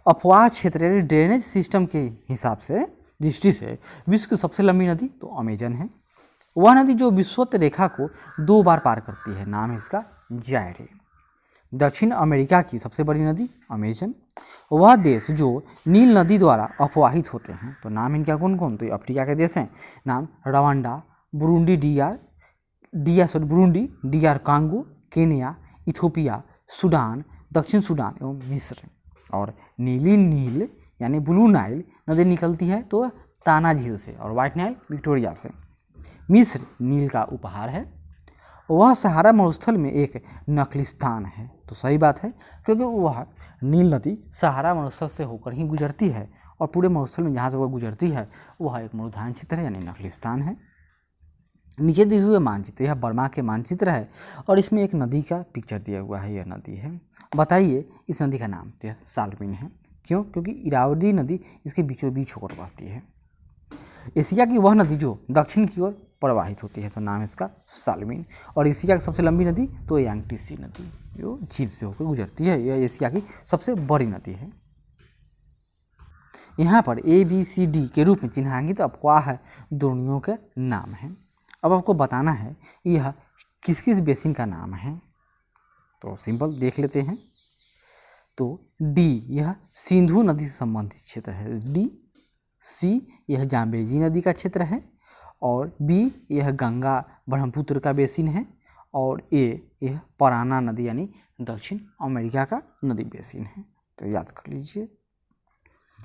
अपवाह क्षेत्र यानी ड्रेनेज सिस्टम के हिसाब से दृष्टि से विश्व की सबसे लंबी नदी तो अमेजन है। वह नदी जो विषुवत रेखा को 2 बार पार करती है, नाम है इसका जायरे। दक्षिण अमेरिका की सबसे बड़ी नदी अमेजन। वह देश जो नील नदी द्वारा अपवाहित होते हैं तो नाम इनका कौन कौन तो अफ्रीका के देश हैं, नाम Rwanda, Burundi DR Congo, Kenya, Ethiopia, Sudan, दक्षिण सूडान एवं मिस्र। और नीली नील यानी ब्लू नाइल नदी निकलती है तो ताना झील से और व्हाइट नाइल विक्टोरिया से। मिस्र नील का उपहार है। वह सहारा मरुस्थल में एक नखलिस्तान है, तो सही बात है क्योंकि वह नील नदी सहारा मरुस्थल से होकर ही गुजरती है और पूरे मरुस्थल में जहाँ से वह गुजरती है वह एक मरुधान क्षेत्र है यानी नखलिस्तान है। नीचे दिए हुए मानचित्र यह बर्मा के मानचित्र है और इसमें एक नदी का पिक्चर दिया हुआ है, यह नदी है। बताइए इस नदी का नाम, तो यह साल्विन है। क्यों? क्योंकि इरावदी नदी इसके बीचों बीच होकर बहती है। एशिया की वह नदी जो दक्षिण की ओर प्रवाहित होती है तो नाम है इसका साल्विन। और एशिया की सबसे लंबी नदी तो यांगटीसी नदी जो झील से होकर गुजरती है, यह एशिया की सबसे बड़ी नदी है। यहाँ पर ABCD के रूप में चिन्हांकित अपवाह द्रोणियों के नाम हैं। अब आपको बताना है यह किस किस बेसिन का नाम है, तो सिंपल देख लेते हैं। तो D यह सिंधु नदी से संबंधित क्षेत्र है, D। C यह जाम्बेजी नदी का क्षेत्र है। और B यह गंगा ब्रह्मपुत्र का बेसिन है। और A यह पराना नदी यानी दक्षिण अमेरिका का नदी बेसिन है, तो याद कर लीजिए।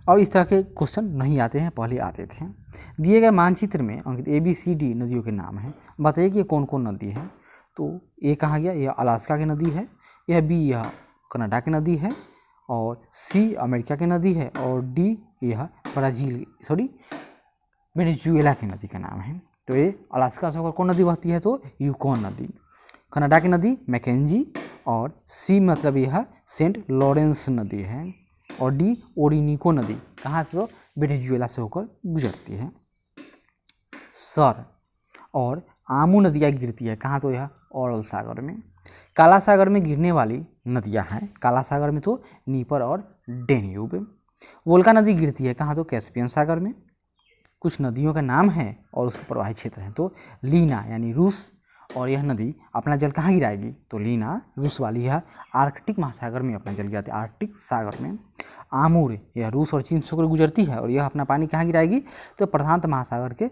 अब इस तरह के क्वेश्चन नहीं आते हैं, पहले आते थे। दिए गए मानचित्र में अंकित ABCD नदियों के नाम हैं, बताइए कि कौन कौन नदी है। तो A कहाँ गया, यह अलास्का की नदी है। यह B यह कनाडा की नदी है। और C अमेरिका की नदी है। और D यह वेनेजुएला की नदी का नाम है। तो ये अलास्का से होकर कौन नदी बहती है तो यूकॉन नदी। कनाडा की नदी मैकेंजी। और C मतलब यह सेंट लॉरेंस नदी है। और D ओरिनिको नदी कहाँ से तो वेनेजुएला से होकर गुजरती है। सर और आमू नदियाँ गिरती है कहाँ तो यह ओरल सागर में। काला सागर में गिरने वाली नदियाँ हैं, काला सागर में तो नीपर और डेन्यूब। वोल्गा नदी गिरती है कहाँ तो कैस्पियन सागर में। कुछ नदियों का नाम है और उसके प्रवाहित क्षेत्र हैं, तो लीना यानी रूस। और यह नदी अपना जल कहाँ गिराएगी तो लीना रूस वाली यह आर्कटिक महासागर में अपना जल गिराती है, आर्कटिक सागर में। आमूर यह रूस और चीन से होकर गुजरती है और यह अपना पानी कहाँ गिराएगी तो प्रशांत महासागर के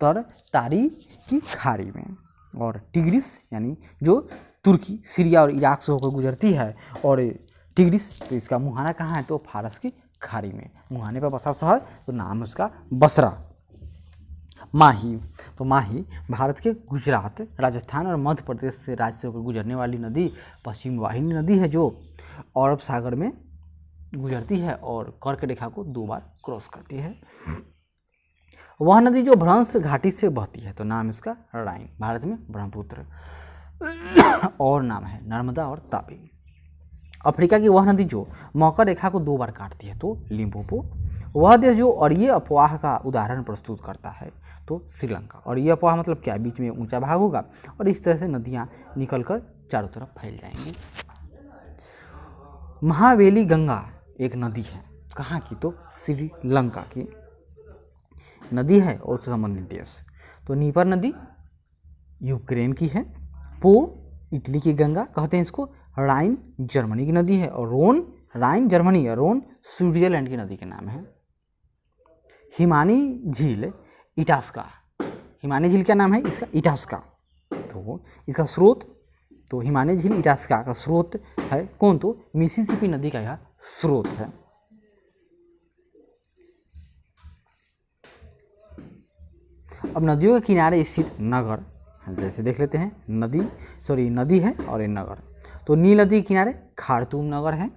तारी की खाड़ी में। और टिग्रिस यानी जो तुर्की, सीरिया और इराक से होकर गुजरती है। और टिग्रिस तो इसका मुहाना कहाँ है तो फारस की खाड़ी में, मुहाने पर बसा शहर तो नाम उसका बसरा। माही तो माही भारत के गुजरात, राजस्थान और मध्य प्रदेश से राज्य से होकर गुजरने वाली नदी पश्चिम वाहिनी नदी है जो अरब सागर में गुजरती है और कर्क रेखा को 2 बार क्रॉस करती है। वह नदी जो भ्रंश घाटी से बहती है तो नाम इसका राइन, भारत में ब्रह्मपुत्र और नाम है नर्मदा और तापी। अफ्रीका की वह नदी जो मकर रेखा को 2 बार काटती है तो लिम्पोपो। वह देश जो अरीय अफवाह का उदाहरण प्रस्तुत करता है तो श्रीलंका। और ये अफवाह मतलब क्या, बीच में ऊंचा भाग होगा और इस तरह से नदियाँ निकलकर चारों तरफ फैल जाएंगी। महावेली गंगा एक नदी है, कहाँ की तो श्रीलंका की नदी है और उससे संबंधित देश तो नीपर नदी यूक्रेन की है। पो इटली की गंगा कहते हैं इसको। राइन जर्मनी की नदी है। और रोन, राइन जर्मनी और रोन स्विट्जरलैंड की नदी के नाम है। हिमानी झील इटास्का, हिमानी झील का नाम है इसका इटास्का। तो इसका स्रोत तो हिमानी झील इटास्का का स्रोत है कौन तो मिसिसिपी नदी का यह स्रोत है। अब नदियों के किनारे स्थित नगर जैसे देख लेते हैं। नदी है और ये नगर। तो नील नदी के किनारे खार्तूम नगर है।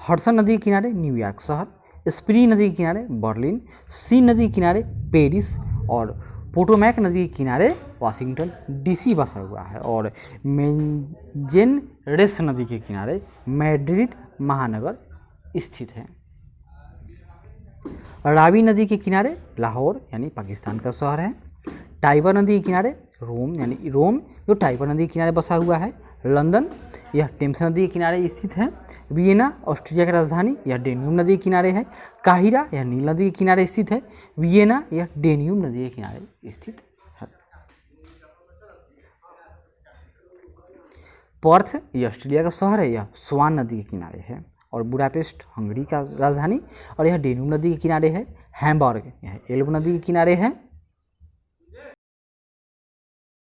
हडसन नदी के किनारे न्यूयॉर्क शहर, स्प्री नदी के किनारे बर्लिन, सीन नदी के किनारे पेरिस और पोटोमैक नदी के किनारे वाशिंगटन डीसी बसा हुआ है और मेंजेनरेस नदी के किनारे मैड्रिड महानगर स्थित है। रावी नदी के किनारे लाहौर यानी पाकिस्तान का शहर है। टाइबर नदी के किनारे रोम यानी रोम जो टाइबर नदी के किनारे बसा हुआ है। लंदन यह टेम्स नदी के किनारे स्थित है। वियना ऑस्ट्रिया की राजधानी यह डेन्यूब नदी के किनारे है। काहिरा यह नील नदी के किनारे स्थित है। वियना यह डेन्यूब नदी के किनारे स्थित है। पर्थ यह ऑस्ट्रेलिया का शहर है, यह स्वान नदी के किनारे है। और बुडापेस्ट हंगरी का राजधानी और यह डेन्यूब नदी के किनारे है। हैम्बर्ग यह एल्ब नदी के किनारे है।